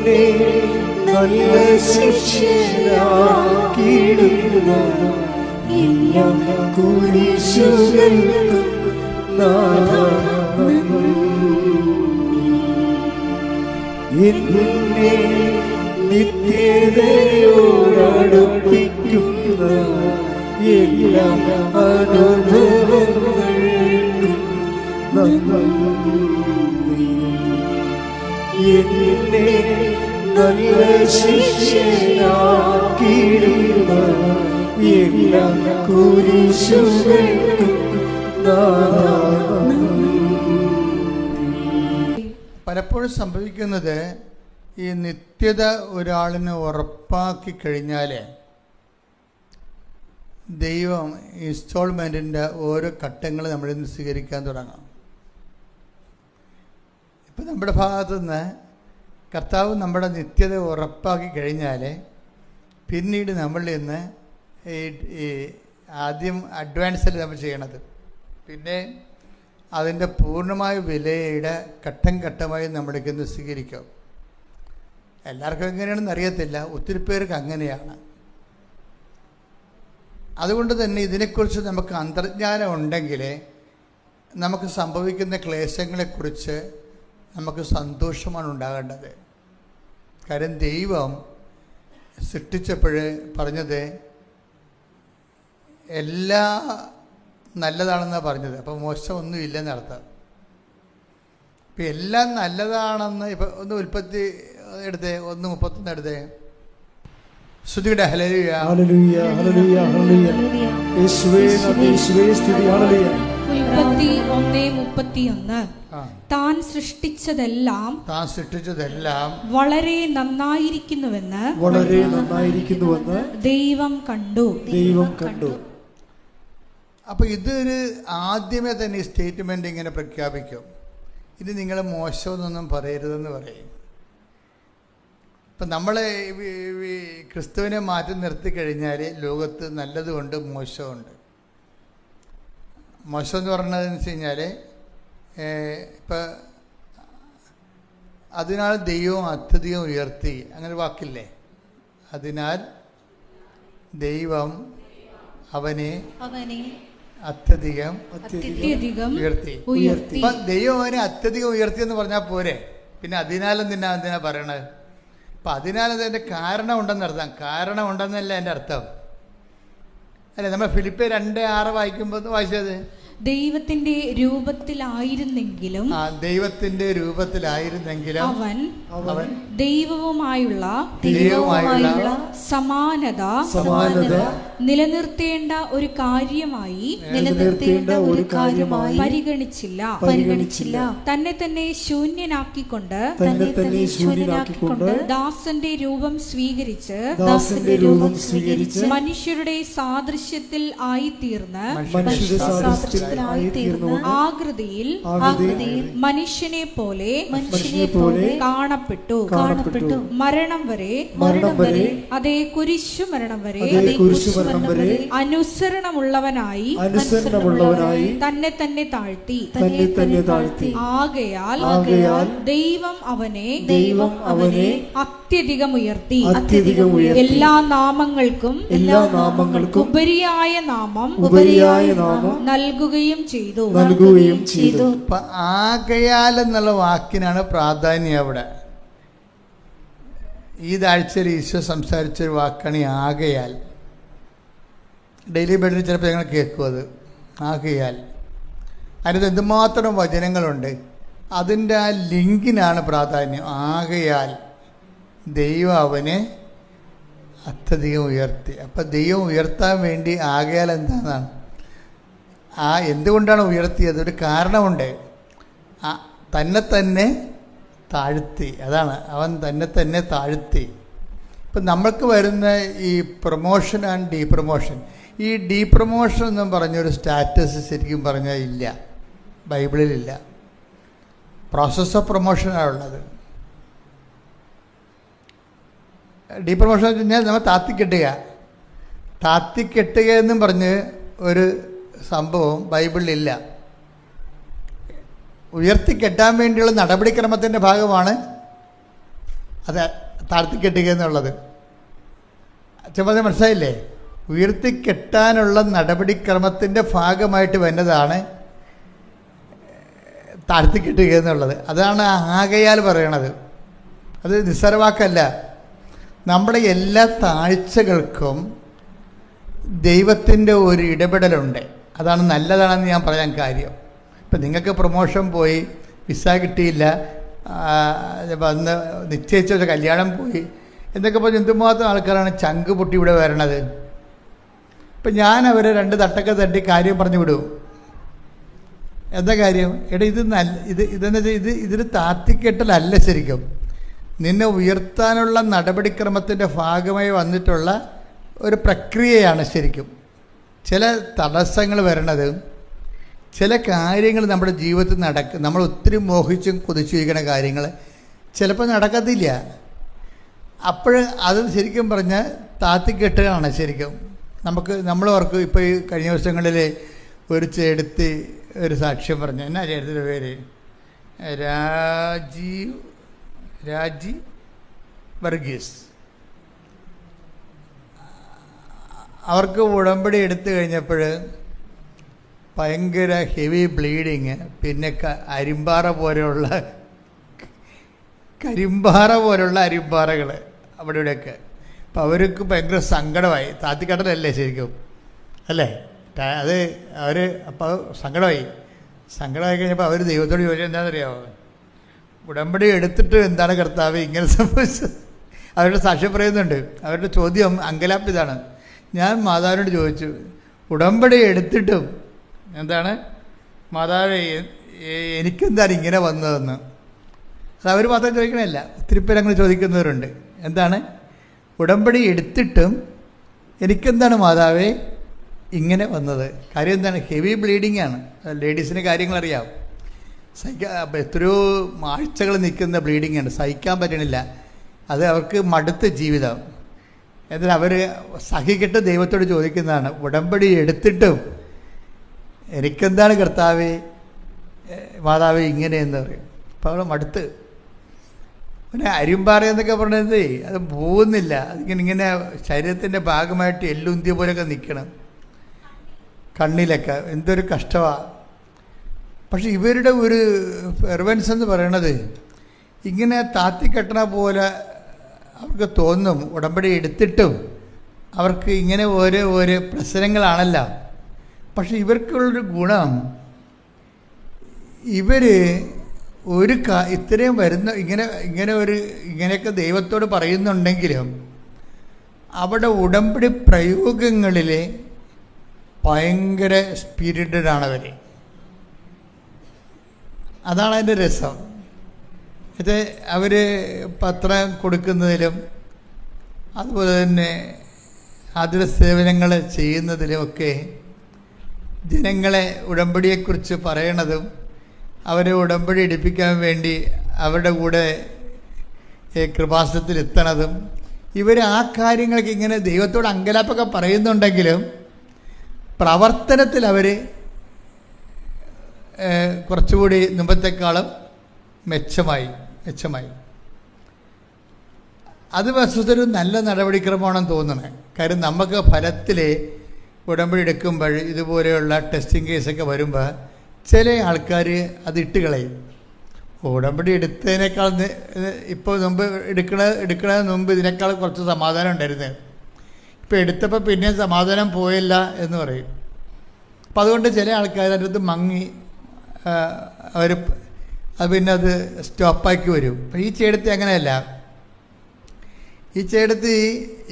എന്നെ നല്ല ശിഷ്യനാക്കിയിടുന്ന എല്ലാ കുരിശുകൾക്കും നാഥാ എന്നെ നിത്യതയോടടുപ്പിക്കുന്ന എല്ലാ അനുഭവങ്ങൾക്കും നന്ദി. എന്നെ നല്ല ശിഷ്യനാക്കിയിടുന്ന എല്ലാ കുരിശുകൾക്കും പലപ്പോഴും സംഭവിക്കുന്നത് ഈ നിത്യത ഒരാളിന് ഉറപ്പാക്കി കഴിഞ്ഞാൽ ദൈവം ഇൻസ്റ്റാൾമെൻറ്റിൻ്റെ ഓരോ ഘട്ടങ്ങൾ നമ്മളിൽ നിന്ന് സ്വീകരിക്കാൻ തുടങ്ങാം. ഇപ്പം നമ്മുടെ ഭാഗത്തു നിന്ന് കർത്താവ് നമ്മുടെ നിത്യത ഉറപ്പാക്കി കഴിഞ്ഞാൽ പിന്നീട് നമ്മളിൽ നിന്ന് ഈ ആദ്യം അഡ്വാൻസിൽ നമ്മൾ ചെയ്യണത്, പിന്നെ അതിൻ്റെ പൂർണ്ണമായ വിലയുടെ ഘട്ടം ഘട്ടമായി നമ്മൾക്ക് ഇന്ന് സ്വീകരിക്കും. എല്ലാവർക്കും എങ്ങനെയാണെന്ന് അറിയത്തില്ല, ഒത്തിരി പേർക്ക് അങ്ങനെയാണ്. അതുകൊണ്ട് തന്നെ ഇതിനെക്കുറിച്ച് നമുക്ക് അന്തർജ്ഞാനം ഉണ്ടെങ്കിൽ നമുക്ക് സംഭവിക്കുന്ന ക്ലേശങ്ങളെക്കുറിച്ച് നമുക്ക് സന്തോഷമാണ് ഉണ്ടാകേണ്ടത്. കാര്യം ദൈവം സൃഷ്ടിച്ചപ്പോൾ പറഞ്ഞത് എല്ലാ നല്ലതാണെന്നാണ് പറഞ്ഞത്. അപ്പോൾ മോശം ഒന്നും ഇല്ലെന്നർത്ഥം. ഇപ്പം എല്ലാം നല്ലതാണെന്ന് ഇപ്പം ഒന്ന് ഉൽപ്പത്തി എടുത്തേ, 1:31 എടുത്തേ. സ്തുതിയുടെ ഹല്ലേലൂയ ഹല്ലേലൂയ ഹല്ലേലൂയ ഹല്ലേലൂയ യേശുവേ നന്ദി, യേശുവേ സ്തുതി. ഹല്ലേലൂയ. ഉൽപ്പത്തി 1:31 താൻ സൃഷ്ടിച്ചതെല്ലാം വളരെ നന്നായിരിക്കുന്നുവെന്ന് ദൈവം കണ്ടു. അപ്പോൾ ഇതൊരു ആദ്യമേ തന്നെ ഈ സ്റ്റേറ്റ്മെൻ്റ് ഇങ്ങനെ പ്രഖ്യാപിക്കും, ഇത് നിങ്ങൾ മോശമെന്നൊന്നും പറയരുതെന്ന് പറയും. ഇപ്പം നമ്മൾ ക്രിസ്തുവിനെ മാറ്റി നിർത്തി കഴിഞ്ഞാൽ ലോകത്ത് നല്ലതുകൊണ്ട് മോശമുണ്ട്. മോശം എന്ന് പറഞ്ഞതെന്ന് വെച്ച് കഴിഞ്ഞാൽ ഇപ്പം അതിനാൽ ദൈവം അത്യധികം ഉയർത്തി, അങ്ങനെ വാക്കില്ലേ? അതിനാൽ ദൈവം അവനെ അത്യധികം ഉയർത്തി. അപ്പം ദൈവം അവനെ അത്യധികം ഉയർത്തി എന്ന് പറഞ്ഞാൽ പോരെ, പിന്നെ എന്തിനാ പറയണത്? അപ്പം അതിൻ്റെ കാരണം ഉണ്ടെന്നർത്ഥം. കാരണം ഉണ്ടെന്നല്ല എൻ്റെ അർത്ഥം. അല്ലേ, നമ്മൾ ഫിലിപ്പിയർ 2:6 വായിക്കുമ്പോൾ വായിച്ചത് ദൈവത്തിന്റെ രൂപത്തിലായിരുന്നെങ്കിലും അവൻ ദൈവവുമായുള്ള സമാനത നിലനിർത്തേണ്ട ഒരു കാര്യമായി പരിഗണിച്ചില്ല. തന്നെ തന്നെ ശൂന്യനാക്കിക്കൊണ്ട് ദാസന്റെ രൂപം സ്വീകരിച്ച് മനുഷ്യരുടെ സാദൃശ്യത്തിൽ ആയിത്തീർന്ന് ആകൃതിയിൽ മനുഷ്യനെ പോലെ കാണപ്പെട്ടു. മരണം വരെ അതേ കുരിശു മരണം വരെ അനുസരണമുള്ളവനായി തന്നെ തന്നെ താഴ്ത്തി. ആകയാൽ ദൈവം അവനെ അത്യധികം ഉയർത്തി എല്ലാ നാമങ്ങൾക്കും ഉപരിയായ നാമം നൽകുകയും ചെയ്തു. ആകയാൽ എന്നുള്ള വാക്കിനാണ് പ്രാധാന്യം അവിടെ. ഈ ആഴ്ചയിൽ ഈശോ സംസാരിച്ചൊരു വാക്കാണ് ഈ ആകയാൽ. ഡെയിലി ബെഡിൽ ചിലപ്പോൾ ഞങ്ങൾ കേൾക്കും അത്. ആകയാൽ അതിനകത്ത് എന്തുമാത്രം വചനങ്ങളുണ്ട്, അതിൻ്റെ ആ ലിങ്കിനാണ് പ്രാധാന്യം. ആകയാൽ ദൈവം അവനെ അത്യധികം ഉയർത്തി. അപ്പം ദൈവം ഉയർത്താൻ വേണ്ടി ആകയാൽ എന്താണെന്നാണ്, എന്തുകൊണ്ടാണ് ഉയർത്തിയത്? ഒരു കാരണമുണ്ട്. തന്നെ താഴ്ത്തി, അതാണ് അവൻ തന്നെ താഴ്ത്തി. ഇപ്പം നമ്മൾക്ക് വരുന്ന ഈ പ്രൊമോഷൻ ആൻഡ് ഡീപ്രൊമോഷൻ, ഈ ഡീപ്രൊമോഷൻ എന്നും പറഞ്ഞൊരു സ്റ്റാറ്റസ് ശരിക്കും പറഞ്ഞാൽ ഇല്ല, ബൈബിളിലില്ല. പ്രോസസ് ഓഫ് പ്രൊമോഷനാണ് ഉള്ളത്. ഡീപ്രൊമോഷൻ എന്ന് വെച്ച് കഴിഞ്ഞാൽ നമ്മൾ താത്തിക്കെട്ടുക എന്നും പറഞ്ഞ് ഒരു സംഭവം ബൈബിളിലില്ല. ഉയർത്തിക്കെട്ടാൻ വേണ്ടിയുള്ള നടപടിക്രമത്തിൻ്റെ ഭാഗമാണ് അത് താഴ്ത്തിക്കെട്ടുക എന്നുള്ളത്. ചെറുപ്പം മനസ്സിലായില്ലേ? ഉയർത്തിക്കെട്ടാനുള്ള നടപടിക്രമത്തിൻ്റെ ഭാഗമായിട്ട് വരുന്നതാണ് താഴ്ത്തിക്കെട്ടുക എന്നുള്ളത്. അതാണ് ആകയാൽ പറയണത്. അത് നിസ്സാരവാക്കല്ല. നമ്മുടെ എല്ലാ താഴ്ചകൾക്കും ദൈവത്തിൻ്റെ ഒരു ഇടപെടലുണ്ട്. അതാണ് നല്ലതാണെന്ന് ഞാൻ പറയാൻ കാര്യം. ഇപ്പം നിങ്ങൾക്ക് പ്രൊമോഷൻ പോയി, വിസ കിട്ടിയില്ല, വന്ന് നിശ്ചയിച്ച ഒരു കല്യാണം പോയി എന്നൊക്കെ പറഞ്ഞ് എന്തുമാത്രം ആൾക്കാരാണ് ചങ്ക് പൊട്ടി ഇവിടെ വരണത്. ഇപ്പം ഞാൻ അവരെ 2 തട്ടൊക്കെ തട്ടി കാര്യം പറഞ്ഞു വിടും. എന്താ കാര്യം? എടാ ഇതെന്ന് വെച്ചാൽ ഇതിന് താത്തിക്കെട്ടലല്ല. ശരിക്കും നിന്നെ ഉയർത്താനുള്ള നടപടിക്രമത്തിൻ്റെ ഭാഗമായി വന്നിട്ടുള്ള ഒരു പ്രക്രിയയാണ്. ശരിക്കും ചില തടസ്സങ്ങൾ വരണത്, ചില കാര്യങ്ങൾ നമ്മുടെ ജീവിതത്തിൽ നമ്മൾ ഒത്തിരി മോഹിച്ചും കൊതിച്ചിരിക്കുന്ന കാര്യങ്ങൾ ചിലപ്പോൾ നടക്കത്തില്ല. അപ്പോൾ അത് ശരിക്കും പറഞ്ഞാൽ താത്തിക്കെട്ടുകയാണ്. ശരിക്കും നമ്മൾ ഓർക്കും. ഇപ്പോൾ ഈ കഴിഞ്ഞ ദിവസങ്ങളിൽ ഒരു ചേടത്തി ഒരു സാക്ഷ്യം പറഞ്ഞു. എന്നാ ചേടത്തിൻ്റെ പേര്? രാജി വർഗീസ്. അവർക്ക് ഉടമ്പടി എടുത്തു കഴിഞ്ഞപ്പോൾ ഭയങ്കര ഹെവി ബ്ലീഡിങ്, പിന്നെ കരിമ്പാറ പോലെയുള്ള അരിമ്പാറകൾ അവിടെ ഇവിടെയൊക്കെ. അപ്പം അവർക്ക് ഭയങ്കര സങ്കടമായി. താത്തിക്കടലല്ലേ ശരിക്കും, അല്ലേ? അത് അവർ അപ്പോൾ സങ്കടമായി കഴിഞ്ഞപ്പോൾ അവർ ദൈവത്തോട് ചോദിച്ചത് എന്താണെന്നറിയാമോ? ഉടമ്പടി എടുത്തിട്ട് എന്താണ് കർത്താവ് ഇങ്ങനെ സംഭവിച്ചത്? അവരുടെ സാക്ഷ്യം പറയുന്നുണ്ട്. അവരുടെ ചോദ്യം അങ്കലാപ്പിതാണ്. ഞാൻ മാതാവിനോട് ചോദിച്ചു, ഉടമ്പടി എടുത്തിട്ടും എന്താണ് മാതാവ് എനിക്കെന്താണ് ഇങ്ങനെ വന്നതെന്ന്. അത് അവർ മാത്രം ചോദിക്കണമല്ല, ഒത്തിരി പേര് അങ്ങനെ ചോദിക്കുന്നവരുണ്ട്. എന്താണ് ഉടമ്പടി എടുത്തിട്ടും എനിക്കെന്താണ് മാതാവേ ഇങ്ങനെ വന്നത്? കാര്യം എന്താണ്? ഹെവി ബ്ലീഡിങ് ആണ്. ലേഡീസിന് കാര്യങ്ങളറിയാം. എത്രയോ ആഴ്ചകൾ നിൽക്കുന്ന ബ്ലീഡിങ് ആണ്, സഹിക്കാൻ പറ്റണില്ല. അത് അവർക്ക് മടുത്ത ജീവിതം. എന്നാൽ അവർ സഹിക്കിട്ട് ദൈവത്തോട് ചോദിക്കുന്നതാണ്, ഉടമ്പടി എടുത്തിട്ടും എനിക്കെന്താണ് കർത്താവേ മാതാവേ ഇങ്ങനെയെന്ന് പറയും. അപ്പോൾ അവൾ മടുത്ത്. പിന്നെ അരിമ്പാറ എന്നൊക്കെ പറഞ്ഞത് അത് പോകുന്നില്ല. അതിങ്ങനെ ശരീരത്തിൻ്റെ ഭാഗമായിട്ട് എല്ലുന്തിയ പോലെയൊക്കെ നിൽക്കണം, കണ്ണിലൊക്കെ. എന്തൊരു കഷ്ടമാണ്. പക്ഷെ ഇവരുടെ ഒരു ഫെർവൻസ് എന്ന് പറയണത് ഇങ്ങനെ താത്തിക്കെട്ടണ പോലെ അവർക്ക് തോന്നും. ഉടമ്പടി എടുത്തിട്ടും അവർക്ക് ഇങ്ങനെ ഓരോ പ്രശ്നങ്ങളാണല്ലോ. പക്ഷെ ഇവർക്കുള്ളൊരു ഗുണം, ഇവർ ഇത്രയും വരുന്ന ഇങ്ങനെയൊക്കെ ദൈവത്തോട് പറയുന്നുണ്ടെങ്കിലും അവിടെ ഉടമ്പടി പ്രയോഗങ്ങളിൽ ഭയങ്കര സ്പിരിറ്റഡാണവർ. അതാണ് അതിൻ്റെ രസം. ഇത് അവർ പത്രം കൊടുക്കുന്നതിലും അതുപോലെ തന്നെ ആതുര സേവനങ്ങൾ ചെയ്യുന്നതിലുമൊക്കെ ജനങ്ങളെ ഉടമ്പടിയെക്കുറിച്ച് പറയണതും അവരെ ഉടമ്പടി എടുപ്പിക്കാൻ വേണ്ടി അവരുടെ കൂടെ കൃപാസനത്തിൽ എത്തണതും, ഇവർ ആ കാര്യങ്ങൾക്ക് ഇങ്ങനെ ദൈവത്തോട് അങ്കലാപ്പൊക്കെ പറയുന്നുണ്ടെങ്കിലും പ്രവർത്തനത്തിൽ അവർ കുറച്ചുകൂടി മുമ്പത്തെക്കാളും മെച്ചമായി. അത് വസ്തുതൊരു നല്ല നടപടിക്രമമാണെന്ന് തോന്നണേ. കാര്യം നമുക്ക് ഫലത്തിൽ ഉടമ്പടി എടുക്കുമ്പോൾ ഇതുപോലെയുള്ള ടെസ്റ്റിംഗ് കേസൊക്കെ വരുമ്പോൾ ചില ആൾക്കാർ അത് ഇട്ട് കളയും. ഉടമ്പടി എടുത്തതിനേക്കാൾ ഇപ്പോൾ മുമ്പ് എടുക്കണതിന് മുമ്പ് ഇതിനേക്കാൾ കുറച്ച് സമാധാനം ഉണ്ടായിരുന്നു, ഇപ്പോൾ എടുത്തപ്പോൾ പിന്നെ സമാധാനം പോയില്ല എന്ന് പറയും. അപ്പം അതുകൊണ്ട് ചില ആൾക്കാർ അതിൻ്റെ അടുത്ത് മങ്ങി അവർ പിന്നെ അത് സ്റ്റോപ്പാക്കി വരും. അപ്പം ഈ ചേടത്തി അങ്ങനെയല്ല. ഈ ചേടത്തി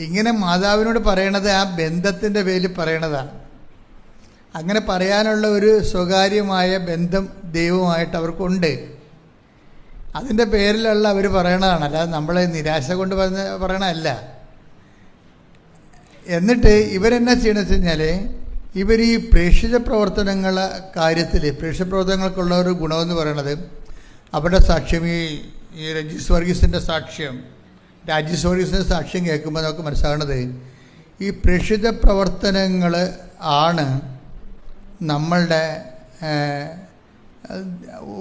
ഇങ്ങനെ മാതാവിനോട് പറയണത് ആ ബന്ധത്തിൻ്റെ പേരിൽ പറയണതാണ്. അങ്ങനെ പറയാനുള്ള ഒരു സ്വകാര്യമായ ബന്ധം ദൈവവുമായിട്ട് അവർക്കുണ്ട്. അതിൻ്റെ പേരിലുള്ള അവർ പറയണതാണ്, അല്ലാതെ നമ്മളെ നിരാശ കൊണ്ട് പറയണതല്ല. എന്നിട്ട് ഇവരെന്നാ ചെയ്യണമെന്ന് വെച്ച് കഴിഞ്ഞാൽ, ഇവർ ഈ പ്രേക്ഷിത പ്രവർത്തനങ്ങളെ കാര്യത്തിൽ, പ്രേക്ഷിത പ്രവർത്തനങ്ങൾക്കുള്ള ഒരു ഗുണമെന്ന് പറയണത്, അവരുടെ സാക്ഷ്യം ഈ രജീസ് വർഗീസിൻ്റെ സാക്ഷ്യം കേൾക്കുമ്പോൾ നമുക്ക് മനസ്സിലാകുന്നത്, ഈ പ്രേക്ഷിത പ്രവർത്തനങ്ങൾ ആണ് നമ്മളുടെ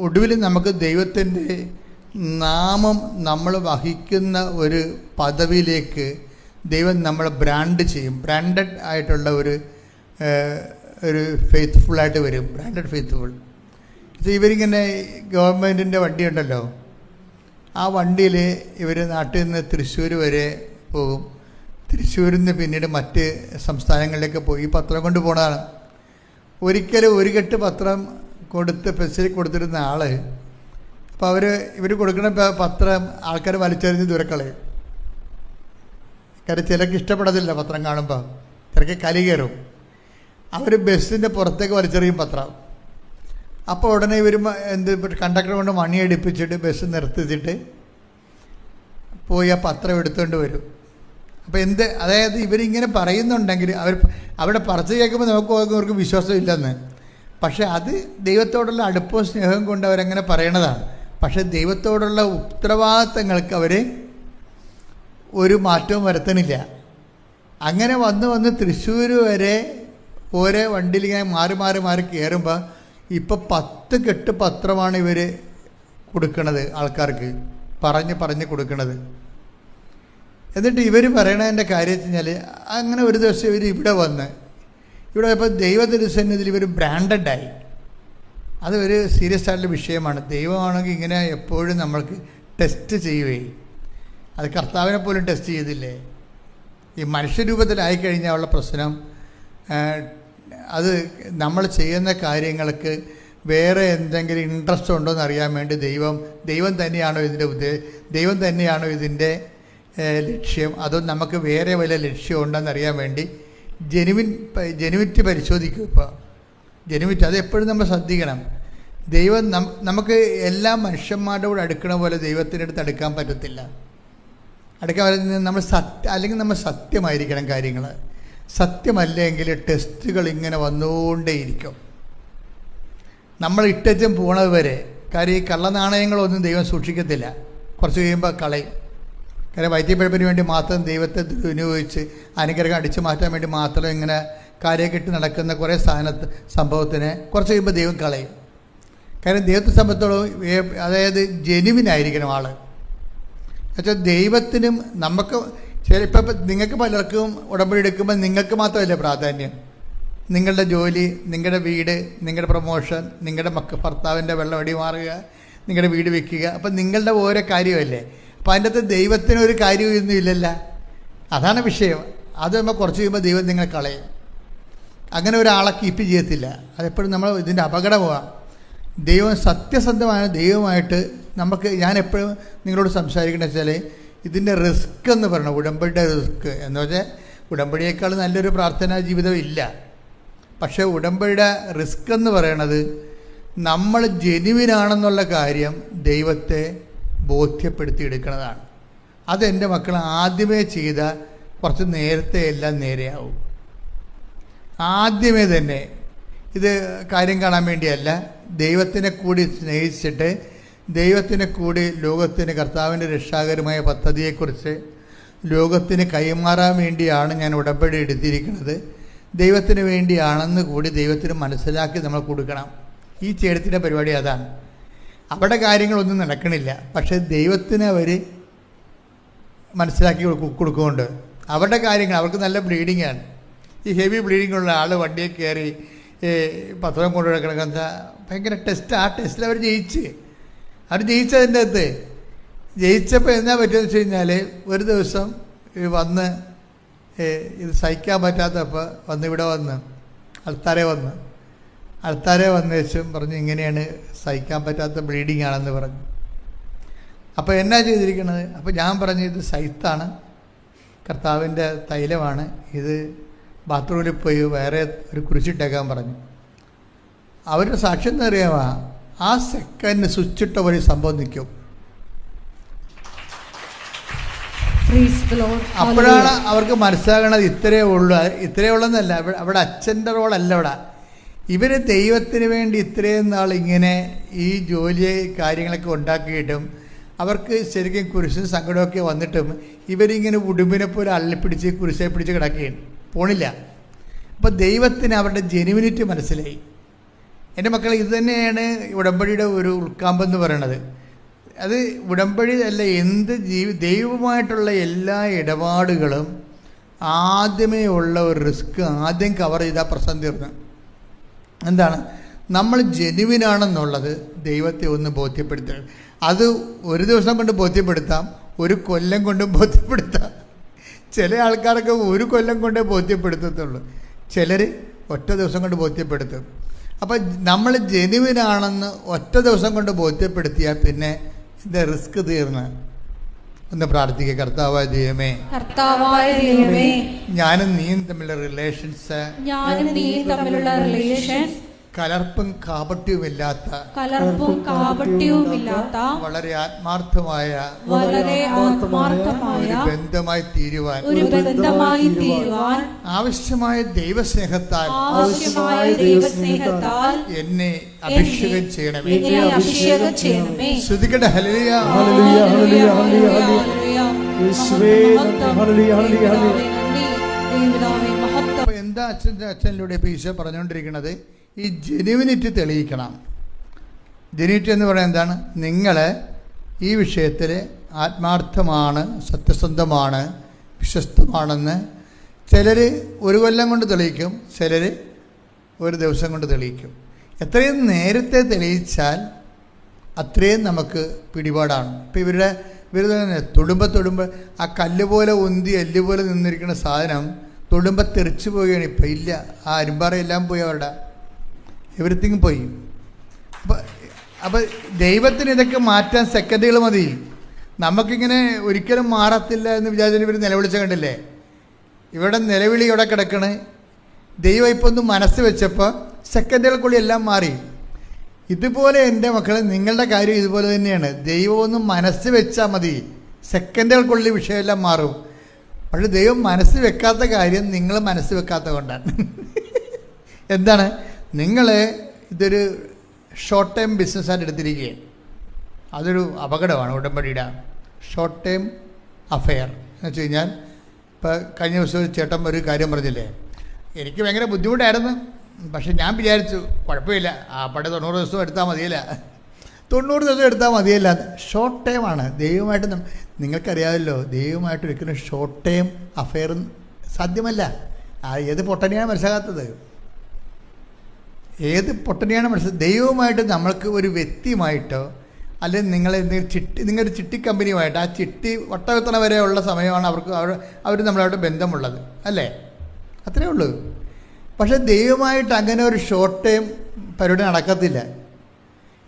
ഒടുവിൽ നമുക്ക് ദൈവത്തിൻ്റെ നാമം നമ്മൾ വഹിക്കുന്ന ഒരു പദവിയിലേക്ക് ദൈവം നമ്മളെ ബ്രാൻഡ് ചെയ്യും. ബ്രാൻഡഡ് ആയിട്ടുള്ള ഒരു ഫെയ്ത്ത്ഫുള്ളായിട്ട് വരും. Branded faithful. ഇവരിങ്ങനെ ഗവൺമെൻറ്റിൻ്റെ വണ്ടിയുണ്ടല്ലോ, ആ വണ്ടിയിൽ ഇവർ നാട്ടിൽ നിന്ന് തൃശ്ശൂർ വരെ പോകും. തൃശ്ശൂരിൽ നിന്ന് പിന്നീട് മറ്റ് സംസ്ഥാനങ്ങളിലേക്ക് പോയി ഈ പത്രം കൊണ്ട് പോണതാണ്. ഒരിക്കലും ഒരു കെട്ട് പത്രം പെൻസിൽ കൊടുത്തിരുന്ന ആൾ, അപ്പോൾ ഇവർ കൊടുക്കുന്ന പത്രം ആൾക്കാർ വലിച്ചെറിഞ്ഞ് ദൂരക്കളയും. കാര്യം ചിലർക്ക് ഇഷ്ടപ്പെടത്തില്ല പത്രം കാണുമ്പോൾ, ചിലർക്ക് കലി കയറും. അവർ ബസ്സിൻ്റെ പുറത്തേക്ക് വലിച്ചെറിയും പത്രം. അപ്പോൾ ഉടനെ ഇവർ കണ്ടക്ടർ കൊണ്ട് മണിയടിപ്പിച്ചിട്ട് ബസ് നിർത്തിച്ചിട്ട് പോയി ആ പത്രം എടുത്തുകൊണ്ട് വരും. അപ്പോൾ അതായത് ഇവരിങ്ങനെ പറയുന്നുണ്ടെങ്കിൽ അവിടെ പറച്ച് കേൾക്കുമ്പോൾ അവർക്ക് വിശ്വാസം ഇല്ലെന്ന്. പക്ഷെ അത് ദൈവത്തോടുള്ള അടുപ്പവും സ്നേഹവും കൊണ്ട് അവരങ്ങനെ പറയണതാണ്. പക്ഷെ ദൈവത്തോടുള്ള ഉത്തരവാദിത്തങ്ങൾക്ക് അവർ ഒരു മാറ്റവും വരുത്തണില്ല. അങ്ങനെ വന്ന് തൃശ്ശൂർ വരെ ഓരോ വണ്ടിയിൽ ഇങ്ങനെ മാറി കയറുമ്പോൾ ഇപ്പോൾ 10 കെട്ട് പത്രമാണ് ഇവർ കൊടുക്കണത് ആൾക്കാർക്ക്, പറഞ്ഞ് കൊടുക്കണത്. എന്നിട്ട് ഇവർ പറയണതിൻ്റെ കാര്യം വെച്ച് കഴിഞ്ഞാൽ, അങ്ങനെ ഒരു ദിവസം ഇവർ ഇവിടെ ഇപ്പോൾ ദൈവത്തിരുസന്നിധിയിൽ ഇവർ ബ്രാൻഡഡായി. അത് ഒരു സീരിയസ് ആയിട്ടുള്ള വിഷയമാണ്. ദൈവമാണെങ്കിൽ ഇങ്ങനെ എപ്പോഴും നമ്മൾക്ക് ടെസ്റ്റ് ചെയ്യുകയും, അത് കർത്താവിനെ പോലും ടെസ്റ്റ് ചെയ്തില്ലേ. ഈ മനുഷ്യരൂപത്തിലായിക്കഴിഞ്ഞാൽ ഉള്ള പ്രശ്നം, അത് നമ്മൾ ചെയ്യുന്ന കാര്യങ്ങൾക്ക് വേറെ എന്തെങ്കിലും ഇൻട്രസ്റ്റ് ഉണ്ടോ എന്ന് അറിയാൻ വേണ്ടി ദൈവം തന്നെയാണോ ഇതിൻ്റെ ലക്ഷ്യം, അതോ നമുക്ക് വേറെ വല്ല ലക്ഷ്യം ഉണ്ടെന്ന് അറിയാൻ വേണ്ടി ജെനുവിറ്റി പരിശോധിക്കും. ഇപ്പോൾ ജെനുവിറ്റി അതെപ്പോഴും നമ്മൾ ശ്രദ്ധിക്കണം. ദൈവം നമുക്ക് എല്ലാ മനുഷ്യന്മാരുടെ കൂടെ അടുക്കണ പോലെ ദൈവത്തിൻ്റെ അടുത്ത് അടുക്കാൻ പറ്റത്തില്ല. അടുക്കാൻ പറ്റുന്നത് നമ്മൾ സത്യമായിരിക്കണം കാര്യങ്ങൾ. സത്യമല്ലെങ്കിൽ ടെസ്റ്റുകൾ ഇങ്ങനെ വന്നുകൊണ്ടേയിരിക്കും, നമ്മൾ ഇട്ടച്ചും പോണത് വരെ. കാര്യം ഈ കള്ളനാണയങ്ങളൊന്നും ദൈവം സൂക്ഷിക്കത്തില്ല, കുറച്ച് കഴിയുമ്പോൾ കളയും. കാര്യം വൈദ്യപ്പഴപ്പിന് വേണ്ടി മാത്രം ദൈവത്തെ വിനിയോഗിച്ച് അനുഗ്രഹം അടിച്ചു മാറ്റാൻ വേണ്ടി മാത്രം ഇങ്ങനെ കാര്യമൊക്കെ ഇട്ട് നടക്കുന്ന കുറേ സംഭവത്തിന് കുറച്ച് കഴിയുമ്പോൾ ദൈവം കളയും. കാര്യം ദൈവത്തെ സംബന്ധിച്ചോളം അതായത് ജെനുവിനായിരിക്കണം ആൾ. എന്നുവെച്ചാൽ ദൈവത്തിനും നമുക്ക് ചിലപ്പോൾ നിങ്ങൾക്ക് പലർക്കും ഉടമ്പടി എടുക്കുമ്പോൾ നിങ്ങൾക്ക് മാത്രമല്ല പ്രാധാന്യം. നിങ്ങളുടെ ജോലി, നിങ്ങളുടെ വീട്, നിങ്ങളുടെ പ്രൊമോഷൻ, നിങ്ങളുടെ ഭർത്താവിൻ്റെ വെള്ളമടി മാറുക, നിങ്ങളുടെ വീട് വയ്ക്കുക, അപ്പം നിങ്ങളുടെ ഓരോ കാര്യമല്ലേ. അപ്പം അതിൻ്റെ അകത്ത് ദൈവത്തിനൊരു കാര്യമൊന്നും ഇല്ലല്ല. അതാണ് വിഷയം. അത് നമ്മൾ കുറച്ച് കഴിയുമ്പോൾ ദൈവം നിങ്ങളെ കളയും. അങ്ങനെ ഒരാളെ കീപ്പ് ചെയ്യത്തില്ല. അതെപ്പോഴും നമ്മൾ ഇതിൻ്റെ അപകടമാണ്. ദൈവം സത്യസന്ധമായ ദൈവമായിട്ട് ഞാൻ എപ്പോഴും നിങ്ങളോട് സംസാരിക്കണമെന്ന് വെച്ചാൽ, ഇതിൻ്റെ റിസ്ക് എന്ന് പറയണം, ഉടമ്പടിയുടെ റിസ്ക് എന്ന് വെച്ചാൽ ഉടമ്പടിയേക്കാൾ നല്ലൊരു പ്രാർത്ഥനാ ജീവിതം ഇല്ല. പക്ഷേ ഉടമ്പടിയുടെ റിസ്ക് എന്ന് പറയണത് നമ്മൾ ജെനുവിനാണെന്നുള്ള കാര്യം ദൈവത്തെ ബോധ്യപ്പെടുത്തി എടുക്കുന്നതാണ്. അതെൻ്റെ മക്കൾ ആദ്യമേ ചെയ്ത കുറച്ച് നേരത്തെ എല്ലാം നേരെയാവും. ആദ്യമേ തന്നെ ഇത് കാര്യം കാണാൻ വേണ്ടിയല്ല, ദൈവത്തിനെ കൂടി സ്നേഹിച്ചിട്ട് ദൈവത്തിനെ കൂടി ലോകത്തിന് കർത്താവിൻ്റെ രക്ഷാകരമായ പദ്ധതിയെക്കുറിച്ച് ലോകത്തിന് കൈമാറാൻ വേണ്ടിയാണ് ഞാൻ ഉടമ്പടി എടുത്തിരിക്കുന്നത്. ദൈവത്തിന് വേണ്ടിയാണെന്ന് കൂടി ദൈവത്തിന് മനസ്സിലാക്കി നമ്മൾ കൊടുക്കണം. ഈ ചേടത്തിൻ്റെ പരിപാടി അതാണ്. അവിടെ കാര്യങ്ങളൊന്നും നടക്കണില്ല, പക്ഷേ ദൈവത്തിന് അവർ മനസ്സിലാക്കി കൊടുക്കുന്നുണ്ട്. അവരുടെ കാര്യങ്ങൾ അവർക്ക് നല്ല ബ്ലീഡിങ്ങാണ്. ഈ ഹെവി ബ്ലീഡിങ്ങുള്ള ആൾ വണ്ടിയെ കയറി പത്രം കൊണ്ടു കിടക്കുന്ന ഭയങ്കര ടെസ്റ്റ്. ആ ടെസ്റ്റിൽ അവർ ജയിച്ചതിൻ്റെ അകത്ത് ജയിച്ചപ്പോൾ എന്നാ പറ്റുമെന്ന് വെച്ച് കഴിഞ്ഞാൽ, ഒരു ദിവസം വന്ന് ഇത് സഹിക്കാൻ പറ്റാത്തപ്പോൾ ഇവിടെ വന്ന് അൾത്താരെ വന്ന് വെച്ചും പറഞ്ഞു ഇങ്ങനെയാണ്, സഹിക്കാൻ പറ്റാത്ത ബ്ലീഡിങ് ആണെന്ന് പറഞ്ഞു. അപ്പോൾ എന്നാ ചെയ്തിരിക്കണത്? അപ്പോൾ ഞാൻ പറഞ്ഞു ഇത് സൈത്താണ്, കർത്താവിൻ്റെ തൈലമാണ്, ഇത് ബാത്റൂമിൽ പോയി വേറെ ഒരു കുരിശിട്ടേക്കാൻ പറഞ്ഞു. അവരുടെ സാക്ഷ്യം എന്ന് അറിയാമോ, ആ സെക്കൻഡ് സ്വിച്ചിട്ട ഒരു സംഭവം നിൽക്കും. അപ്പോഴാണ് അവർക്ക് മനസ്സിലാകണത് ഇത്രയേ ഉള്ളെന്നല്ല. അവിടെ അച്ഛൻ്റെ റോളല്ല. ഇവർ ദൈവത്തിന് വേണ്ടി ഇത്രയും നാൾ ഇങ്ങനെ ഈ ജോലി കാര്യങ്ങളൊക്കെ ഉണ്ടാക്കിയിട്ടും അവർക്ക് ശരിക്കും കുരിശും സങ്കടമൊക്കെ വന്നിട്ടും ഇവരിങ്ങനെ ഉടുമ്പിനെ പോലെ അള്ളിപ്പിടിച്ച് കുരിശെ പിടിച്ച് കിടക്കുകയാണ്, പോണില്ല. അപ്പോൾ ദൈവത്തിന് അവരുടെ ജെനുവിനിറ്റി മനസ്സിലായി. എൻ്റെ മക്കളെ, ഇത് തന്നെയാണ് ഉടമ്പടിയുടെ ഒരു ഉൾക്കാമ്പെന്ന് പറയണത്. അത് ഉടമ്പടി അല്ല, എന്ത് ദൈവവുമായിട്ടുള്ള എല്ലാ ഇടപാടുകളും ആദ്യമേ ഉള്ള ഒരു റിസ്ക് ആദ്യം കവർ ചെയ്താൽ പ്രശ്നം തീർന്നു. എന്താണ്? നമ്മൾ ജെനുവിനാണെന്നുള്ളത് ദൈവത്തെ ഒന്ന് ബോധ്യപ്പെടുത്തുക. അത് ഒരു ദിവസം കൊണ്ട് ബോധ്യപ്പെടുത്താം, ഒരു കൊല്ലം കൊണ്ടും ബോധ്യപ്പെടുത്താം. ചില ആൾക്കാരൊക്കെ ഒരു കൊല്ലം കൊണ്ടേ ബോധ്യപ്പെടുത്തത്തുള്ളൂ, ചിലർ ഒറ്റ ദിവസം കൊണ്ട് ബോധ്യപ്പെടുത്തും. അപ്പം നമ്മൾ ജെനുവിനാണെന്ന് ഒറ്റ ദിവസം കൊണ്ട് ബോധ്യപ്പെടുത്തിയാൽ പിന്നെ ഇതിൻ്റെ റിസ്ക് തീർന്ന്. ഒന്ന് പ്രാർത്ഥിക്കുക. കർത്താവായ ദൈവമേ, ഞാനും നീയും തമ്മിലുള്ള റിലേഷൻസ് കലർപ്പും കാപട്യവുമില്ലാത്ത വളരെ ആത്മാർത്ഥമായ ഒരു ബന്ധമായി തീരുവാൻ ആവശ്യമായ ദൈവസ്നേഹത്താൽ എന്നെ അഭിഷേകം ചെയ്യണമേ. ശ്രുതികട ഹല്ലേലൂയ. അപ്പൊ എന്താ അച്ഛനിലൂടെ ഇപ്പൊ ഈശോ പറഞ്ഞുകൊണ്ടിരിക്കുന്നത്? ഈ ജെനുവിനിറ്റി തെളിയിക്കണം. ജെനുവിനിറ്റി എന്ന് പറയുന്നത് എന്താണ്? നിങ്ങൾ ഈ വിഷയത്തിൽ ആത്മാർത്ഥമാണ്, സത്യസന്ധമാണ്, വിശ്വസ്തമാണെന്ന് ചിലർ ഒരു കൊല്ലം കൊണ്ട് തെളിയിക്കും, ചിലർ ഒരു ദിവസം കൊണ്ട് തെളിയിക്കും. എത്രയും നേരത്തെ തെളിയിച്ചാൽ അത്രയും നമുക്ക് പിടിപാടാണ്. ഇപ്പം ഇവർ തൊടുമ്പ ആ കല്ല് പോലെ ഉന്തി എല്ല് പോലെ നിന്നിരിക്കുന്ന സാധനം തൊടുമ്പം തെറിച്ചു പോവുകയാണ്. ഇപ്പം ഇല്ല, ആ അരുമ്പാറയെല്ലാം പോയി, അവരുടെ എവറിത്തിങ് പോയി. അപ്പം ദൈവത്തിന് ഇതൊക്കെ മാറ്റാൻ സെക്കൻഡുകൾ മതി. നമുക്കിങ്ങനെ ഒരിക്കലും മാറത്തില്ല എന്ന് വിചാരിച്ചാൽ ഇവർ നിലവിളിച്ച കണ്ടില്ലേ? ഇവിടെ നിലവിളി ഇവിടെ കിടക്കണേ. ദൈവം ഇപ്പം ഒന്ന് മനസ്സ് വെച്ചപ്പോൾ സെക്കൻഡുകൾക്കുള്ളിൽ എല്ലാം മാറി. ഇതുപോലെ എൻ്റെ മക്കളെ, നിങ്ങളുടെ കാര്യം ഇതുപോലെ തന്നെയാണ്. ദൈവം ഒന്ന് മനസ്സ് വെച്ചാൽ മതി, സെക്കൻഡുകൾക്കുള്ളിൽ വിഷയമെല്ലാം മാറും. പക്ഷെ ദൈവം മനസ്സ് വെക്കാത്ത കാര്യം നിങ്ങൾ മനസ്സ് വെക്കാത്ത കൊണ്ടാണ്. എന്താണ്? നിങ്ങൾ ഇതൊരു ഷോർട്ട് ടൈം ബിസിനസ്സായിട്ട് എടുത്തിരിക്കുകയാണ്. അതൊരു അപകടമാണ് ഉടമ്പടിയുടെ. ഷോർട്ട് ടൈം അഫെയർ എന്ന് വെച്ച് കഴിഞ്ഞാൽ, ഇപ്പോൾ കഴിഞ്ഞ ദിവസം ചേട്ടൻ ഒരു കാര്യം പറഞ്ഞില്ലേ, എനിക്ക് ഭയങ്കര ബുദ്ധിമുട്ടായിരുന്നു, പക്ഷെ ഞാൻ വിചാരിച്ചു കുഴപ്പമില്ല, ആ പടം 90 ദിവസം എടുത്താൽ മതിയല്ല, 90 ദിവസം എടുത്താൽ മതിയല്ല. ഷോർട്ട് ടൈമാണ്. ദൈവമായിട്ട് നിങ്ങൾക്കറിയാമല്ലോ, ദൈവമായിട്ട് ഒരിക്കലും ഷോർട്ട് ടൈം അഫെയർ സാധ്യമല്ല. ഏത് പൊട്ടനെയാണ് മനസ്സിലാകാത്തത്? ഏത് പൊട്ടനെയാണ് മനസ്സിലാക്കുക? ദൈവവുമായിട്ട് നമ്മൾക്ക് ഒരു വ്യക്തിയുമായിട്ടോ അല്ലെങ്കിൽ നിങ്ങളൊരു ചിട്ടി കമ്പനിയുമായിട്ട്, ആ ചിട്ടി വട്ടവെത്തണ വരെ ഉള്ള സമയമാണ് അവർ നമ്മളായിട്ട് ബന്ധമുള്ളത്, അല്ലേ? അത്രയേ ഉള്ളൂ. പക്ഷെ ദൈവമായിട്ട് അങ്ങനെ ഒരു ഷോർട്ട് ടൈം പരിപാടി നടക്കത്തില്ല.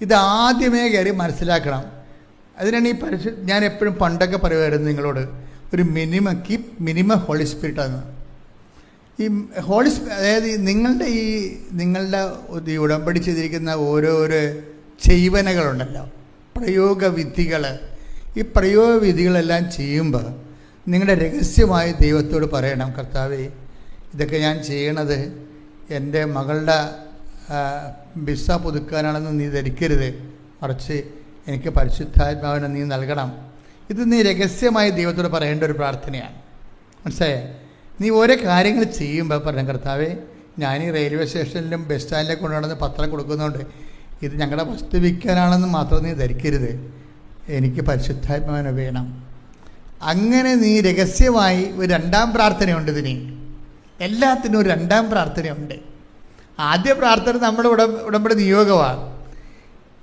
ഇതാദ്യമേ കയറി മനസ്സിലാക്കണം. അതിനാണ് ഈ ഞാൻ എപ്പോഴും പണ്ടൊക്കെ പറയുമായിരുന്നു നിങ്ങളോട്, ഒരു മിനിമം ഹോളി സ്പിരിറ്റാണ്. ഈ അതായത് നിങ്ങളുടെ ഉടമ്പടി ചെയ്തിരിക്കുന്ന ഓരോരോ ചെയ്വനകളുണ്ടല്ലോ, പ്രയോഗവിധികൾ. ഈ പ്രയോഗവിധികളെല്ലാം ചെയ്യുമ്പോൾ നിങ്ങളുടെ രഹസ്യമായി ദൈവത്തോട് പറയണം, കർത്താവേ, ഇതൊക്കെ ഞാൻ ചെയ്യണത് എൻ്റെ മകളുടെ വിസ പുതുക്കാനാണെന്ന് നീ ധരിക്കരുത്, മറിച്ച് എനിക്ക് പരിശുദ്ധാത്മാവിനെ നീ നൽകണം. ഇത് നീ രഹസ്യമായി ദൈവത്തോട് പറയേണ്ട ഒരു പ്രാർത്ഥനയാണ്. മനസ്സിലായേ? നീ ഓരോ കാര്യങ്ങൾ ചെയ്യുമ്പോൾ പറയാം, കർത്താവേ, ഞാൻ ഈ റെയിൽവേ സ്റ്റേഷനിലും ബസ് സ്റ്റാൻഡിലേക്ക് കൊണ്ടുവന്ന് പത്രം കൊടുക്കുന്നുണ്ട്, ഇത് ഞങ്ങളുടെ വസ്തു വിൽക്കാനാണെന്ന് മാത്രം നീ ധരിക്കരുത്, എനിക്ക് പരിശുദ്ധാത്മാവിനെ വേണം. അങ്ങനെ നീ രഹസ്യമായി ഒരു രണ്ടാം പ്രാർത്ഥനയുണ്ട്. ഇതിന് എല്ലാത്തിനും ഒരു രണ്ടാം പ്രാർത്ഥനയുണ്ട്. ആദ്യ പ്രാർത്ഥന നമ്മുടെ ഉടമ്പടി നിയോഗമാണ്.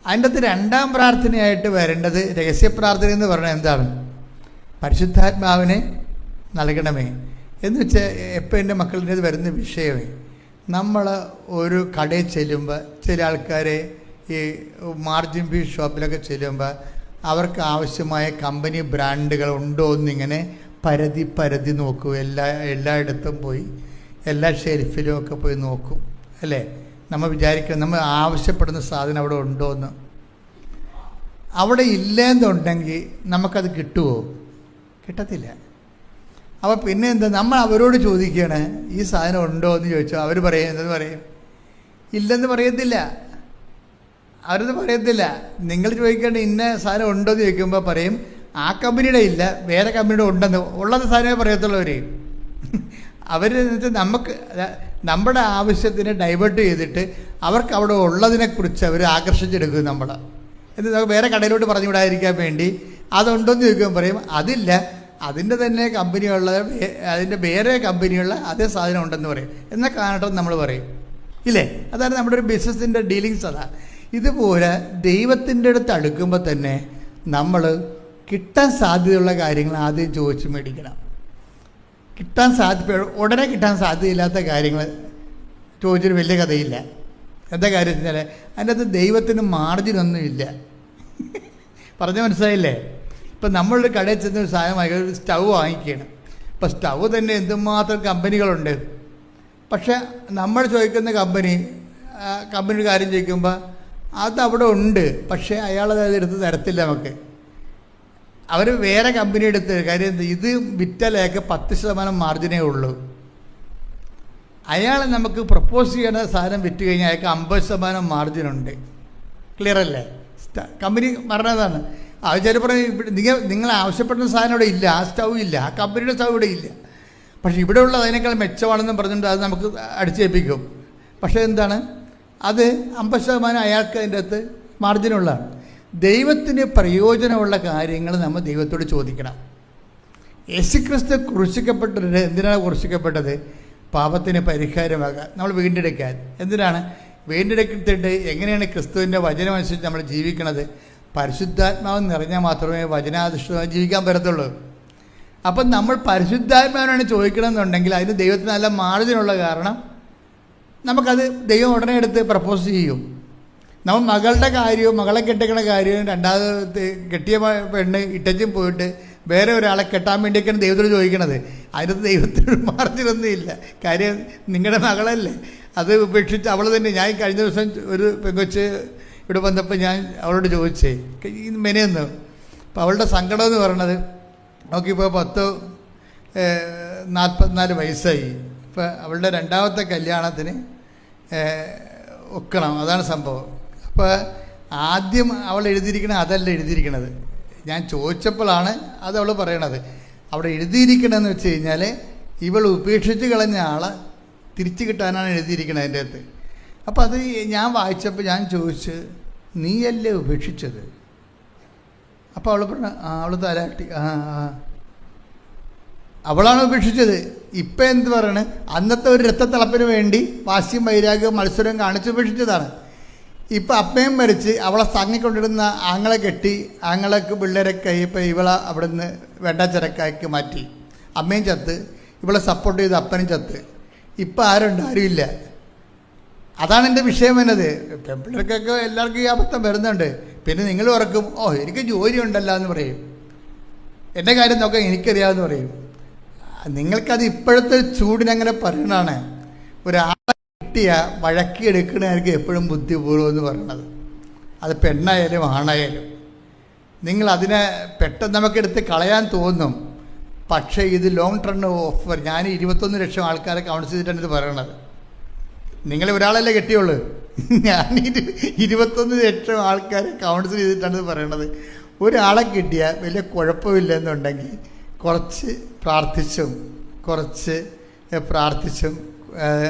അതിൻ്റെ അകത്ത് രണ്ടാം പ്രാർത്ഥനയായിട്ട് വരേണ്ടത് രഹസ്യ പ്രാർത്ഥന എന്ന് പറഞ്ഞാൽ എന്താണ്? പരിശുദ്ധാത്മാവിനെ നൽകണമേ എന്ന് വെച്ചാൽ എപ്പോൾ എൻ്റെ മക്കളുടെ വരുന്ന വിഷയമേ, നമ്മൾ ഒരു കടയിൽ ചെല്ലുമ്പോൾ ചില ആൾക്കാരെ ഈ മാർജിൻ ഫീ ഷോപ്പിലൊക്കെ ചെല്ലുമ്പോൾ അവർക്ക് ആവശ്യമായ കമ്പനി ബ്രാൻഡുകൾ ഉണ്ടോ എന്നിങ്ങനെ പരതി നോക്കും. എല്ലായിടത്തും പോയി എല്ലാ ഷെൽഫിലും ഒക്കെ പോയി നോക്കും, അല്ലേ? നമ്മൾ വിചാരിക്കുക നമ്മൾ ആവശ്യപ്പെടുന്ന സാധനം അവിടെ ഉണ്ടോ എന്ന്. അവിടെ ഇല്ലെന്നുണ്ടെങ്കിൽ നമുക്കത് കിട്ടുമോ? കിട്ടത്തില്ല. അപ്പോൾ പിന്നെ എന്താ, നമ്മൾ അവരോട് ചോദിക്കുകയാണ് ഈ സാധനം ഉണ്ടോ എന്ന് ചോദിച്ചാൽ അവർ പറയും, എന്തെന്ന് പറയും? ഇല്ലെന്ന് പറയത്തില്ല, അവരത് പറയത്തില്ല. നിങ്ങൾ ചോദിക്കേണ്ട ഇന്ന സാധനം ഉണ്ടോ എന്ന് ചോദിക്കുമ്പോൾ പറയും ആ കമ്പനിയുടെ ഇല്ല, വേറെ കമ്പനിയുടെ ഉണ്ടെന്ന്. ഉള്ളത് സാധനമേ പറയത്തുള്ളവർ. അവർ നമുക്ക് നമ്മുടെ ആവശ്യത്തിനെ ഡൈവേർട്ട് ചെയ്തിട്ട് അവർക്ക് അവിടെ ഉള്ളതിനെക്കുറിച്ച് അവർ ആകർഷിച്ചെടുക്കും നമ്മൾ. എന്ന് നമുക്ക് വേറെ കടയിലോട്ട് പറഞ്ഞു വിടാതിരിക്കാൻ വേണ്ടി അതുണ്ടോയെന്ന് ചോദിക്കുമ്പോൾ പറയും അതില്ല, അതിൻ്റെ തന്നെ കമ്പനിയുള്ള അതിൻ്റെ വേറെ കമ്പനിയുള്ള അതേ സാധനം ഉണ്ടെന്ന് പറയും. എന്നാൽ കാണട്ടെന്ന് നമ്മൾ പറയും ഇല്ലേ? അതാണ് നമ്മുടെ ഒരു ബിസിനസ്സിൻ്റെ ഡീലിങ്സ്. അതാണ്. ഇതുപോലെ ദൈവത്തിൻ്റെ അടുത്ത് അടുക്കുമ്പോൾ തന്നെ നമ്മൾ കിട്ടാൻ സാധ്യതയുള്ള കാര്യങ്ങൾ ആദ്യം ചോദിച്ച് മേടിക്കണം. ഉടനെ കിട്ടാൻ സാധ്യതയില്ലാത്ത കാര്യങ്ങൾ ചോദിച്ചൊരു വലിയ കഥയില്ല. എന്താ കാര്യം വെച്ചാൽ അതിൻ്റെ അകത്ത് ദൈവത്തിന് മാർജിനൊന്നുമില്ല. പറഞ്ഞാൽ മനസ്സിലായില്ലേ? ഇപ്പം നമ്മളൊരു കടയിൽ ചെന്ന് ഒരു സാധനം വാങ്ങിക്കുക, ഒരു സ്റ്റൗ വാങ്ങിക്കുകയാണ്. ഇപ്പം സ്റ്റൗ തന്നെ എന്തുമാത്രം കമ്പനികളുണ്ട്. പക്ഷേ നമ്മൾ ചോദിക്കുന്ന കമ്പനിയുടെ കാര്യം ചോദിക്കുമ്പോൾ അതവിടെ ഉണ്ട്, പക്ഷേ അയാളത് എടുത്ത് തരത്തില്ല നമുക്ക്. അവർ വേറെ കമ്പനി എടുത്ത് കാര്യം ഇത് വിറ്റാലേക്ക് 10% മാർജിനേ ഉള്ളൂ. അയാൾ നമുക്ക് പ്രപ്പോസ് ചെയ്യുന്ന സാധനം വിറ്റ് കഴിഞ്ഞാൽ അയാൾക്ക് 50% മാർജിനുണ്ട്. ക്ലിയർ അല്ലേ? കമ്പനി പറഞ്ഞതാണ്. അത് ചിലപ്പോൾ നിങ്ങൾ ആവശ്യപ്പെടുന്ന സാധനം ഇവിടെ ഇല്ല, ആ സ്റ്റൗ ഇല്ല, ആ കമ്പനിയുടെ സ്റ്റൗ ഇവിടെ ഇല്ല. പക്ഷേ ഇവിടെ ഉള്ളത് അതിനേക്കാൾ മെച്ചമാണെന്ന് പറഞ്ഞിട്ട് അത് നമുക്ക് അടിച്ചേൽപ്പിക്കും. പക്ഷേ എന്താണ് അത് 50% അയാൾക്ക് അതിൻ്റെ അകത്ത് മാർജിനുള്ളതാണ്. ദൈവത്തിന് പ്രയോജനമുള്ള കാര്യങ്ങൾ നമ്മൾ ദൈവത്തോട് ചോദിക്കണം. യേശുക്രിസ്തു ക്രൂശിക്കപ്പെട്ടത് എന്തിനാണ് ക്രൂശിക്കപ്പെട്ടത്? പാപത്തിന് പരിഹാരമാകാൻ, നമ്മൾ വീണ്ടെടുക്കാൻ. എന്തിനാണ് വീണ്ടെടുത്തിട്ട് എങ്ങനെയാണ് ക്രിസ്തുവിൻ്റെ വചനമനുസരിച്ച് നമ്മൾ ജീവിക്കണത്? പരിശുദ്ധാത്മാവ് നിറഞ്ഞാൽ മാത്രമേ വചനാധിഷ്ഠിതമായി ജീവിക്കാൻ പറ്റത്തുള്ളൂ. അപ്പം നമ്മൾ പരിശുദ്ധാത്മാവിനാണ് ചോദിക്കണമെന്നുണ്ടെങ്കിൽ അതിന് ദൈവത്തിന് നല്ല മാർജിനുള്ള കാരണം നമുക്കത് ദൈവം ഉടനെ എടുത്ത് പ്രപ്പോസ് ചെയ്യും. നമ്മൾ മകളുടെ കാര്യവും മകളെ കെട്ടിക്കണ കാര്യവും രണ്ടാമത് കെട്ടിയ പെണ്ണ് ഇട്ടച്ചും പോയിട്ട് വേറെ ഒരാളെ കെട്ടാൻ വേണ്ടിയൊക്കെയാണ് ദൈവത്തോട് ചോദിക്കണത്. അതിനകത്ത് ദൈവത്തിനൊരു മാർജിനൊന്നുമില്ല. കാര്യം നിങ്ങളുടെ മകളല്ലേ, അത് ഉപേക്ഷിച്ച് അവൾ തന്നെ. ഞാൻ കഴിഞ്ഞ ദിവസം ഒരു പെങ്കൊച്ച് ഇവിടെ വന്നപ്പോൾ ഞാൻ അവളോട് ചോദിച്ചേ ഈ മെനയെന്ന്. അപ്പോൾ അവളുടെ സങ്കടം എന്ന് പറയണത് നോക്കിയപ്പോൾ 44 വയസ്സായി. ഇപ്പോൾ അവളുടെ രണ്ടാമത്തെ കല്യാണത്തിന് ഒക്കണം, അതാണ് സംഭവം. അപ്പോൾ ആദ്യം അവൾ എഴുതിയിരിക്കണത് അതല്ല എഴുതിയിരിക്കണത്. ഞാൻ ചോദിച്ചപ്പോഴാണ് അത് അവൾ പറയണത്. അവിടെ എഴുതിയിരിക്കണമെന്ന് വെച്ച് കഴിഞ്ഞാൽ ഇവൾ ഉപേക്ഷിച്ച് കളഞ്ഞ ആളെ തിരിച്ചു കിട്ടാനാണ് എഴുതിയിരിക്കണത് അതിൻ്റെ അകത്ത്. അപ്പോൾ അത് ഞാൻ വായിച്ചപ്പോൾ ഞാൻ ചോദിച്ച് നീയല്ലേ ഉപേക്ഷിച്ചത്? അപ്പോൾ അവൾ പറഞ്ഞു അവൾ തലാട്ടി അവളാണ് ഉപേക്ഷിച്ചത്. ഇപ്പം എന്ത് പറയണേ? അന്നത്തെ ഒരു രക്തത്തിളപ്പിന് വേണ്ടി വാശിയും വൈരാഗ്യവും മത്സരവും കാണിച്ച് ഉപേക്ഷിച്ചതാണ്. ഇപ്പം അപ്പയും മരിച്ച് അവളെ തങ്ങിക്കൊണ്ടിരുന്ന ആങ്ങളെ കെട്ടി, ആങ്ങളക്ക് പിള്ളേരൊക്കെ കഴിയപ്പോൾ ഇവളെ അവിടെ നിന്ന് വെണ്ടച്ചിറക്കാക്കി മാറ്റി. അമ്മയും ചത്ത്, ഇവളെ സപ്പോർട്ട് ചെയ്ത് അപ്പനും ചത്ത്. ഇപ്പം ആരുണ്ട്? ആരുമില്ല. അതാണ് എൻ്റെ വിഷയം എന്നത്. പെൺപിള്ളേർക്കൊക്കെ എല്ലാവർക്കും ഈ അബദ്ധം വരുന്നുണ്ട്. പിന്നെ നിങ്ങൾ ഓർക്കും എനിക്ക് ജോലി ഉണ്ടല്ലോ എന്ന് പറയും. എൻ്റെ കാര്യം നോക്കാൻ എനിക്കറിയാമെന്ന് പറയും. നിങ്ങൾക്കത് ഇപ്പോഴത്തെ ചൂടിനങ്ങനെ പറയണതാണ്. ഒരാളെ കിട്ടിയ വഴക്കി എടുക്കണമായിരിക്കും എപ്പോഴും ബുദ്ധിപൂർവ്വം എന്ന് പറയണത്. അത് പെണ്ണായാലും ആണായാലും നിങ്ങളതിനെ പെട്ടെന്ന് നമുക്കെടുത്ത് കളയാൻ തോന്നും. പക്ഷേ ഇത് ലോങ് ടേം ഓഫർ. ഞാൻ 21 ലക്ഷം ആൾക്കാരെ കൗൺസിൽ ചെയ്തിട്ടാണ് ഇത് പറയണത്. നിങ്ങൾ ഒരാളല്ലേ കെട്ടിയുള്ളൂ. ഞാൻ 21 ലക്ഷം ആൾക്കാരെ കൗൺസിൽ ചെയ്തിട്ടാണ് ഇത് പറയണത്. ഒരാളെ കിട്ടിയാൽ വലിയ കുഴപ്പമില്ലെന്നുണ്ടെങ്കിൽ കുറച്ച് പ്രാർത്ഥിച്ചും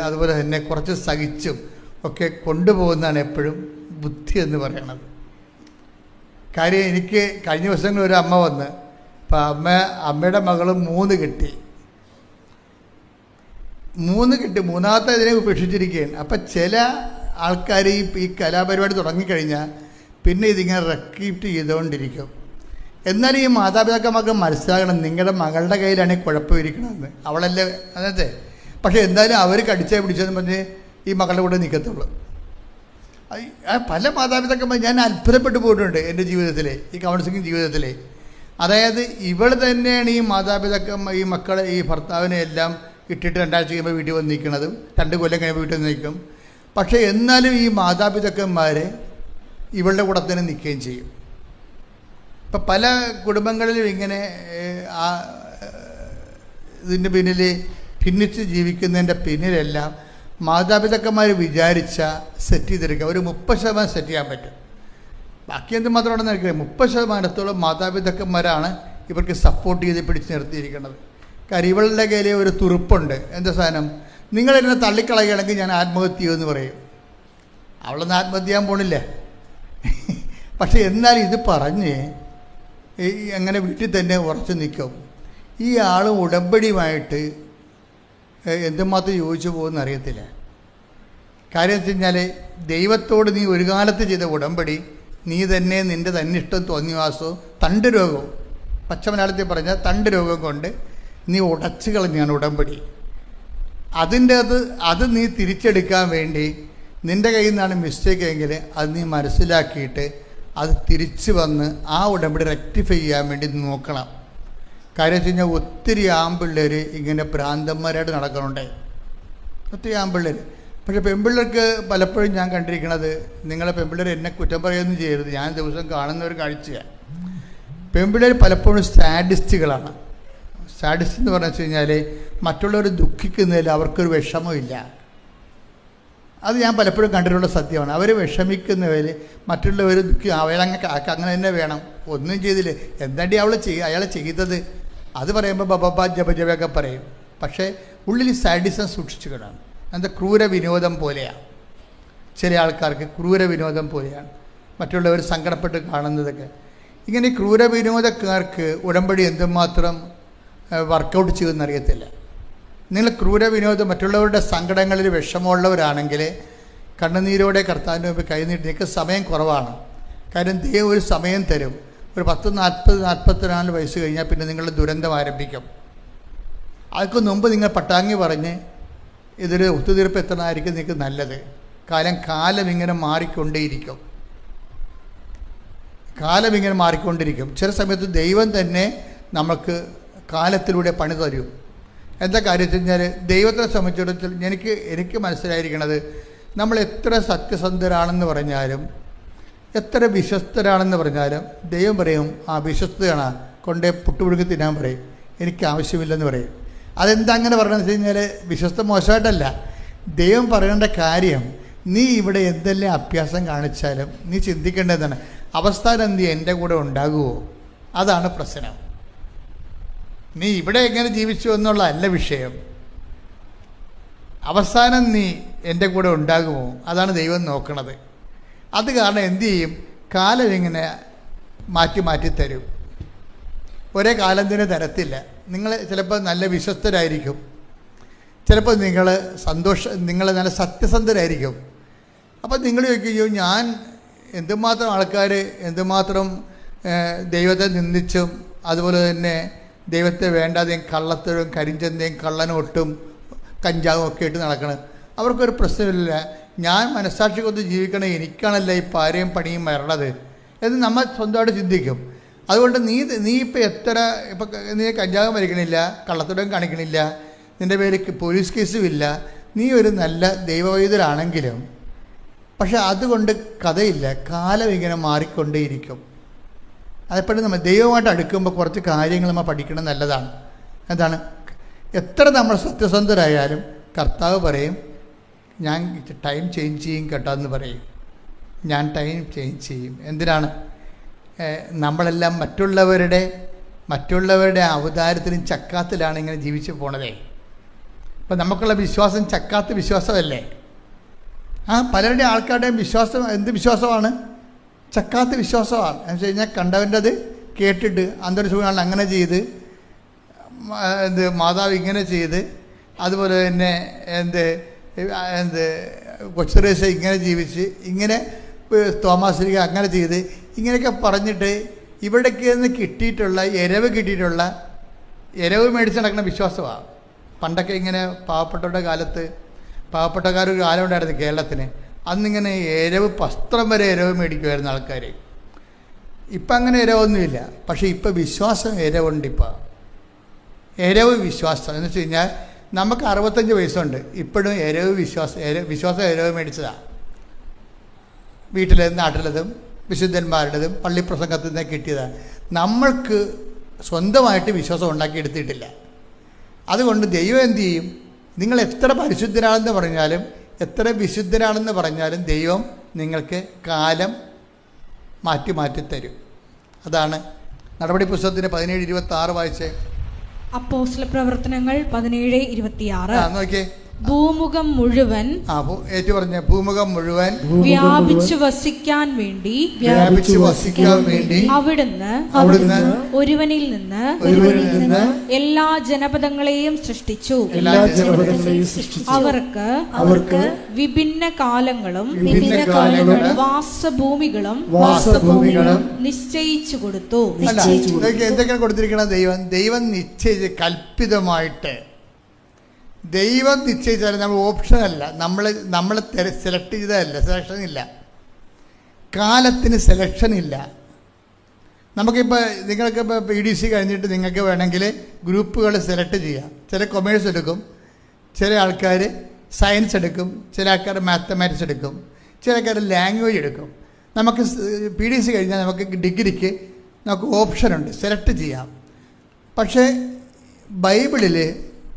അതുപോലെ തന്നെ കുറച്ച് സഹിച്ചും ഒക്കെ കൊണ്ടുപോകുന്നതാണ് എപ്പോഴും ബുദ്ധി എന്ന് പറയണത്. കാര്യം എനിക്ക് കഴിഞ്ഞ ദിവസങ്ങളിൽ ഒരു അമ്മ വന്ന്, അപ്പം അമ്മയുടെ മകൾ 3 കെട്ടി, മൂന്നാമത്തെ ഇതിനെ ഉപേക്ഷിച്ചിരിക്കുകയാണ്. അപ്പം ചില ആൾക്കാർ ഈ കലാപരിപാടി തുടങ്ങിക്കഴിഞ്ഞാൽ പിന്നെ ഇതിങ്ങനെ റെക്കീപ്റ്റ് ചെയ്തുകൊണ്ടിരിക്കും. എന്നാൽ ഈ മാതാപിതാക്കന്മാർക്ക് മനസ്സിലാകണം നിങ്ങളുടെ മകളുടെ കയ്യിലാണ് കുഴപ്പമിരിക്കണമെന്ന്. അവളല്ലേ അന്നത്തെ. പക്ഷേ എന്തായാലും അവർ കടിച്ചാൽ പിടിച്ചതെന്ന് പറഞ്ഞ് ഈ മകളുടെ കൂടെ നിൽക്കത്തുള്ളൂ. പല മാതാപിതാക്കന്മാർ ഞാൻ അത്ഭുതപ്പെട്ടു പോയിട്ടുണ്ട് എൻ്റെ ജീവിതത്തിലെ, ഈ കൗൺസിലിംഗ് ജീവിതത്തിലെ. അതായത് ഇവൾ തന്നെയാണ് ഈ മാതാപിതാക്കന്മാർ ഈ മക്കളെ ഈ ഭർത്താവിനെ എല്ലാം ഇട്ടിട്ട് 2 ആഴ്ച കഴിയുമ്പോൾ വീട്ടിൽ വന്ന് നിൽക്കുന്നതും 2 കൊല്ലം കഴിയുമ്പോൾ വീട്ടിൽ വന്ന് നിൽക്കും. പക്ഷേ എന്നാലും ഈ മാതാപിതാക്കന്മാർ ഇവളുടെ കൂടെ തന്നെ നിൽക്കുകയും ചെയ്യും. ഇപ്പം പല കുടുംബങ്ങളിലും ഇങ്ങനെ ഇതിൻ്റെ പിന്നിൽ ഭിന്നിച്ച് ജീവിക്കുന്നതിൻ്റെ പിന്നിലെല്ലാം മാതാപിതാക്കന്മാർ വിചാരിച്ച സെറ്റ് ചെയ്തെടുക്കുക. ഒരു 30% സെറ്റ് ചെയ്യാൻ പറ്റും. ബാക്കി എന്ത് മാത്രമാണെന്ന് എനിക്കറിയാം. 30% മാതാപിതാക്കന്മാരാണ് ഇവർക്ക് സപ്പോർട്ട് ചെയ്ത് പിടിച്ച് നിർത്തിയിരിക്കുന്നത്. കാര്യം ഇവളുടെ കയ്യിൽ ഒരു തുറുപ്പുണ്ട്. എന്താ സാധനം? നിങ്ങളെന്നെ തള്ളിക്കളയുകയാണെങ്കിൽ ഞാൻ ആത്മഹത്യ ചെയ്യുമെന്ന് പറയും. അവളൊന്നും ആത്മഹത്യ ചെയ്യാൻ പോണില്ല. പക്ഷെ എന്നാൽ ഇത് പറഞ്ഞ് അങ്ങനെ വീട്ടിൽ തന്നെ ഉറച്ചു നിൽക്കും. ഈ ആൾ ഉടമ്പടിയുമായിട്ട് എന്തുമാത്രം യോജിച്ചു പോകുമെന്ന് അറിയത്തില്ല. കാര്യം വെച്ച് കഴിഞ്ഞാൽ ദൈവത്തോട് നീ ഒരു കാലത്ത് ചെയ്ത ഉടമ്പടി നീ തന്നെ നിൻ്റെ തന്നിഷ്ടം തോന്നിവാസവും തണ്ട് രോഗവും, പച്ചമലയാളത്തിൽ പറഞ്ഞാൽ തണ്ട് രോഗം കൊണ്ട് നീ ഉടച്ചു കളഞ്ഞാണ് ഉടമ്പടി. അത് നീ തിരിച്ചെടുക്കാൻ വേണ്ടി നിൻ്റെ കയ്യിൽ നിന്നാണ് മിസ്റ്റേക്ക് എങ്കിൽ അത് നീ മനസ്സിലാക്കിയിട്ട് അത് തിരിച്ച് വന്ന് ആ ഉടമ്പടി റെക്ടിഫൈ ചെയ്യാൻ വേണ്ടി നോക്കണം. കാര്യം വെച്ച് കഴിഞ്ഞാൽ ഒത്തിരി ആൺപിള്ളേർ ഇങ്ങനെ ഭ്രാന്തന്മാരായിട്ട് നടക്കുന്നുണ്ട്, ഒത്തിരി ആൺപിള്ളേർ. പക്ഷേ പെൺപിള്ളേർക്ക് പലപ്പോഴും ഞാൻ കണ്ടിരിക്കുന്നത്, നിങ്ങളെ പെൺപിള്ളേർ എന്നെ കുറ്റം പറയുകയൊന്നും ചെയ്യരുത്, ഞാൻ ദിവസം കാണുന്ന ഒരു കാഴ്ചയാണ്. പെൺപിള്ളേർ പലപ്പോഴും സാഡിസ്റ്റുകളാണ്. സാഡിസ്റ്റ് എന്ന് പറഞ്ഞു വെച്ച് കഴിഞ്ഞാൽ മറ്റുള്ളവർ ദുഃഖിക്കുന്നതിൽ അവർക്കൊരു വിഷമമില്ല. അത് ഞാൻ പലപ്പോഴും കണ്ടിട്ടുള്ള സത്യമാണ്. അവർ വിഷമിക്കുന്നവർ മറ്റുള്ളവർ അങ്ങനെ തന്നെ വേണം, ഒന്നും ചെയ്തില്ലേ, എന്താണ്ടി അയാൾ ചെയ്തത്, അത് പറയുമ്പോൾ ബബബ ജപജപയൊക്കെ പറയും. പക്ഷേ ഉള്ളിൽ സാഡിസം സൂക്ഷിച്ചുകൊണ്ടാണ്. എന്താ ക്രൂര വിനോദം പോലെയാണ്. ചില ആൾക്കാർക്ക് ക്രൂര വിനോദം പോലെയാണ് മറ്റുള്ളവർ സങ്കടപ്പെട്ട് കാണുന്നതൊക്കെ. ഇങ്ങനെ ക്രൂര വിനോദക്കാർക്ക് ഉടമ്പടി എന്തുമാത്രം വർക്കൗട്ട് ചെയ്യുമെന്നറിയത്തില്ല. നിങ്ങൾ ക്രൂര വിനോദം മറ്റുള്ളവരുടെ സങ്കടങ്ങളിൽ വിഷമമുള്ളവരാണെങ്കിൽ കണ്ണുനീരോടെ കർത്താവിൻ്റെ മുമ്പ് കൈനീട്ടി. നിങ്ങൾക്ക് സമയം കുറവാണ്. കാര്യം ദൈവം ഒരു സമയം തരും. ഒരു 40-44 വയസ്സ് കഴിഞ്ഞാൽ പിന്നെ നിങ്ങളുടെ ദുരന്തം ആരംഭിക്കും. അതിന് മുമ്പ് നിങ്ങൾ പട്ടാങ്ങി പറഞ്ഞ് ഇതൊരു ഒത്തുതീർപ്പ് എത്തണമായിരിക്കും നിങ്ങൾക്ക് നല്ലത്. കാലം ഇങ്ങനെ മാറിക്കൊണ്ടേയിരിക്കും. ചില സമയത്ത് ദൈവം തന്നെ നമുക്ക് കാലത്തിലൂടെ പണി തരും. എന്താ കാര്യം വെച്ച് കഴിഞ്ഞാൽ ദൈവത്തെ സംബന്ധിച്ചിടത്തോളം എനിക്ക് മനസ്സിലായിരിക്കണത്, നമ്മൾ എത്ര സത്യസന്ധരാണെന്ന് പറഞ്ഞാലും എത്ര വിശ്വസ്തരാണെന്ന് പറഞ്ഞാലും ദൈവം പറയും ആ വിശ്വസ്തയാണ് കൊണ്ടേ പുട്ടുപുഴുങ്ങി തിന്നാൻ പറയും, എനിക്ക് ആവശ്യമില്ലെന്ന് പറയും. അതെന്താ അങ്ങനെ പറയണമെന്ന് വെച്ച് കഴിഞ്ഞാൽ വിശ്വസ്ത മോശമായിട്ടല്ല, ദൈവം പറയേണ്ട കാര്യം നീ ഇവിടെ എന്തെല്ലാം അഭ്യാസം കാണിച്ചാലും നീ ചിന്തിക്കേണ്ടതാണ് അവസ്ഥാനം നീ എൻ്റെ കൂടെ ഉണ്ടാകുമോ, അതാണ് പ്രശ്നം. നീ ഇവിടെ എങ്ങനെ ജീവിച്ചു എന്നുള്ള അല്ല വിഷയം, അവസാനം നീ എൻ്റെ കൂടെ ഉണ്ടാകുമോ, അതാണ് ദൈവം നോക്കണത്. അത് കാരണം എന്തു ചെയ്യും, കാലം ഇങ്ങനെ മാറ്റി തരും. ഒരേ കാലം തന്നെ തരത്തില്ല. നിങ്ങൾ ചിലപ്പോൾ നല്ല വിശ്വസ്തരായിരിക്കും, ചിലപ്പോൾ നിങ്ങൾ നല്ല സത്യസന്ധരായിരിക്കും. അപ്പം നിങ്ങൾ ചോദിക്കുകയോ ഞാൻ എന്തുമാത്രം ആൾക്കാർ എന്തുമാത്രം ദൈവത്തെ നിന്ദിച്ചും അതുപോലെ തന്നെ ദൈവത്തെ വേണ്ടാതെയും കള്ളത്തരും കരിഞ്ചന്തയും കള്ളനോട്ടും കഞ്ചാവും ഒക്കെ ഇട്ട് നടക്കണം. അവർക്കൊരു പ്രശ്നമില്ല. ഞാൻ മനസ്സാക്ഷി കൊണ്ട് ജീവിക്കണേ, എനിക്കാണല്ലോ ഈ പാരയും പണിയും വരണത് എന്ന് നമ്മൾ സ്വന്തമായിട്ട് ചിന്തിക്കും. അതുകൊണ്ട് നീ ഇപ്പം നീ കഞ്ചാവും വലിക്കണില്ല, കള്ളത്തോടും കാണിക്കണില്ല, നിൻ്റെ പേര് പോലീസ് കേസും ഇല്ല, നീ ഒരു നല്ല ദൈവവൈദ്യരാണെങ്കിലും പക്ഷെ അതുകൊണ്ട് കഥയില്ല. കാലം ഇങ്ങനെ മാറിക്കൊണ്ടേയിരിക്കും. അതെപ്പോഴും നമ്മൾ ദൈവമായിട്ട് അടുക്കുമ്പോൾ കുറച്ച് കാര്യങ്ങൾ നമ്മൾ പഠിക്കണം, നല്ലതാണ്. എന്താണ്, എത്ര നമ്മൾ സത്യസന്ധരായാലും കർത്താവ് പറയും ഞാൻ ടൈം ചേഞ്ച് ചെയ്യും കേട്ടോ എന്ന് പറയും. ഞാൻ ടൈം ചേഞ്ച് ചെയ്യും. എന്തിനാണ്? നമ്മളെല്ലാം മറ്റുള്ളവരുടെ അവതാരത്തിനും ചക്കാത്തിലാണ് ഇങ്ങനെ ജീവിച്ചു പോണതേ. അപ്പം നമുക്കുള്ള വിശ്വാസം ചക്കാത്ത വിശ്വാസമല്ലേ? പലരുടെ ആൾക്കാരുടെയും വിശ്വാസം എന്ത് വിശ്വാസമാണ്? ചക്കാത്ത വിശ്വാസമാണ്. എന്ന് വെച്ച് കഴിഞ്ഞാൽ കണ്ടവൻ്റെത് കേട്ടിട്ട് അന്തരീക്ഷമാണ് അങ്ങനെ ചെയ്ത്, മാതാവ് ഇങ്ങനെ ചെയ്ത്, അതുപോലെ തന്നെ കൊച്ചുറേശ ഇങ്ങനെ ജീവിച്ച്, ഇങ്ങനെ തോമാശ്രീക അങ്ങനെ ചെയ്ത്, ഇങ്ങനെയൊക്കെ പറഞ്ഞിട്ട് ഇവിടേക്ക് നിന്ന് കിട്ടിയിട്ടുള്ള ഇരവ് മേടിച്ച് നടക്കുന്ന വിശ്വാസമാണ്. പണ്ടൊക്കെ ഇങ്ങനെ പാവപ്പെട്ടക്കാരൊരു കാലം ഉണ്ടായിരുന്നു കേരളത്തിന്. അന്നിങ്ങനെ വസ്ത്രം വരെ ഇരവ് മേടിക്കുമായിരുന്നു ആൾക്കാർ. ഇപ്പം അങ്ങനെ ഇരവൊന്നുമില്ല. പക്ഷേ ഇപ്പം വിശ്വാസം ഇരവുണ്ട്. ഇരവ് വിശ്വാസം എന്ന് വെച്ച് കഴിഞ്ഞാൽ നമുക്ക് 65 വയസ്സുണ്ട്, ഇപ്പോഴും വിശ്വാസം ഇരവ് മേടിച്ചതാണ്. വീട്ടിലേതും നാട്ടിലേതും വിശുദ്ധന്മാരുടേതും പള്ളിപ്രസംഗത്തിൽ നിന്ന് കിട്ടിയതാണ്. നമ്മൾക്ക് സ്വന്തമായിട്ട് വിശ്വാസം ഉണ്ടാക്കിയെടുത്തിട്ടില്ല. അതുകൊണ്ട് ദൈവം എന്തു ചെയ്യും? നിങ്ങൾ എത്ര പരിശുദ്ധരാണെന്ന് പറഞ്ഞാലും എത്ര വിശുദ്ധരാണെന്ന് പറഞ്ഞാലും ദൈവം നിങ്ങൾക്ക് കാലം മാറ്റി തരും. അതാണ് നടപടി പുസ്തകത്തിൻ്റെ 17:26 വായിച്ചേ. അപ്പോസ്തല പ്രവർത്തനങ്ങൾ 17:26. നോക്കിയേ, ഭൂമുഖം മുഴുവൻ ഏറ്റു പറഞ്ഞ ഭൂമുഖം മുഴുവൻ വ്യാപിച്ചു വസിക്കാൻ വേണ്ടി അവിടുന്ന് ഒരുവനിൽ നിന്ന് എല്ലാ ജനപദങ്ങളെയും സൃഷ്ടിച്ചു. അവർക്ക് വിഭിന്ന കാലങ്ങളും വാസഭൂമികളും നിശ്ചയിച്ചു കൊടുത്തു. എന്തൊക്കെയാണ് കൊടുത്തിരിക്കുന്നത്? ദൈവം നിശ്ചയിച്ച് കൽപ്പിതമായിട്ട് ദൈവം നിശ്ചയിച്ചാൽ നമ്മൾ ഓപ്ഷനല്ല, നമ്മൾ സെലക്ട് ചെയ്തതല്ല, സെലക്ഷൻ ഇല്ല. കാലത്തിന് സെലക്ഷൻ ഇല്ല. നമുക്കിപ്പോൾ നിങ്ങൾക്കിപ്പോൾ PDC കഴിഞ്ഞിട്ട് നിങ്ങൾക്ക് വേണമെങ്കിൽ ഗ്രൂപ്പുകൾ സെലക്ട് ചെയ്യാം. ചില കൊമേഴ്സ് എടുക്കും, ചില ആൾക്കാർ സയൻസ് എടുക്കും, ചില ആൾക്കാർ മാത്തമാറ്റിക്സ് എടുക്കും, ചില ആൾക്കാർ ലാംഗ്വേജ് എടുക്കും. നമുക്ക് PDC കഴിഞ്ഞാൽ നമുക്ക് ഡിഗ്രിക്ക് നമുക്ക് ഓപ്ഷനുണ്ട്, സെലക്ട് ചെയ്യാം. പക്ഷേ ബൈബിളിൽ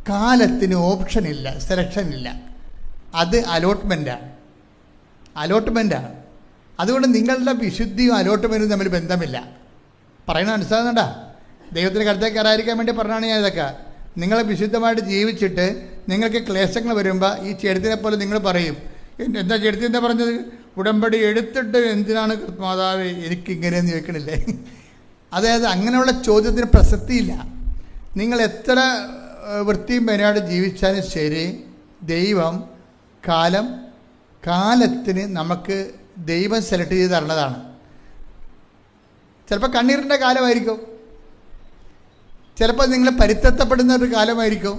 കാലത്തിന് ഓപ്ഷനില്ല, സെലക്ഷനില്ല. അത് അലോട്ട്മെൻറ്റാണ്. അതുകൊണ്ട് നിങ്ങളുടെ വിശുദ്ധിയും അലോട്ട്മെൻറ്റും തമ്മിൽ ബന്ധമില്ല. പറയുന്നത് മനസ്സിലാകുന്നുണ്ടോ? ദൈവത്തിൻ്റെ കരുത്തേക്ക് കയറാതിരിക്കാൻ വേണ്ടി പറഞ്ഞാണ് ഞാൻ ഇതൊക്കെ. നിങ്ങൾ വിശുദ്ധമായിട്ട് ജീവിച്ചിട്ട് നിങ്ങൾക്ക് ക്ലേശങ്ങൾ വരുമ്പോൾ ഈ ചെടുത്തിനെ പോലെ നിങ്ങൾ പറയും, എന്താ ചെടുത്തി എന്താ പറഞ്ഞത്? ഉടമ്പടി എടുത്തിട്ട് എന്തിനാണ് മാതാവേ എനിക്കിങ്ങനെയെന്ന് ചോദിക്കണില്ലേ? അതായത് അങ്ങനെയുള്ള ചോദ്യത്തിന് പ്രസക്തിയില്ല. നിങ്ങൾ എത്ര വൃത്തിയും പേരായിട്ട് ജീവിച്ചാലും ശരി, ദൈവം കാലത്തിന് നമുക്ക് ദൈവം സെലക്ട് ചെയ്ത് തരണതാണ്. ചിലപ്പോൾ കണ്ണീരിൻ്റെ കാലമായിരിക്കും, ചിലപ്പോൾ നിങ്ങൾ പരിത്തപ്പെടുന്ന ഒരു കാലമായിരിക്കും,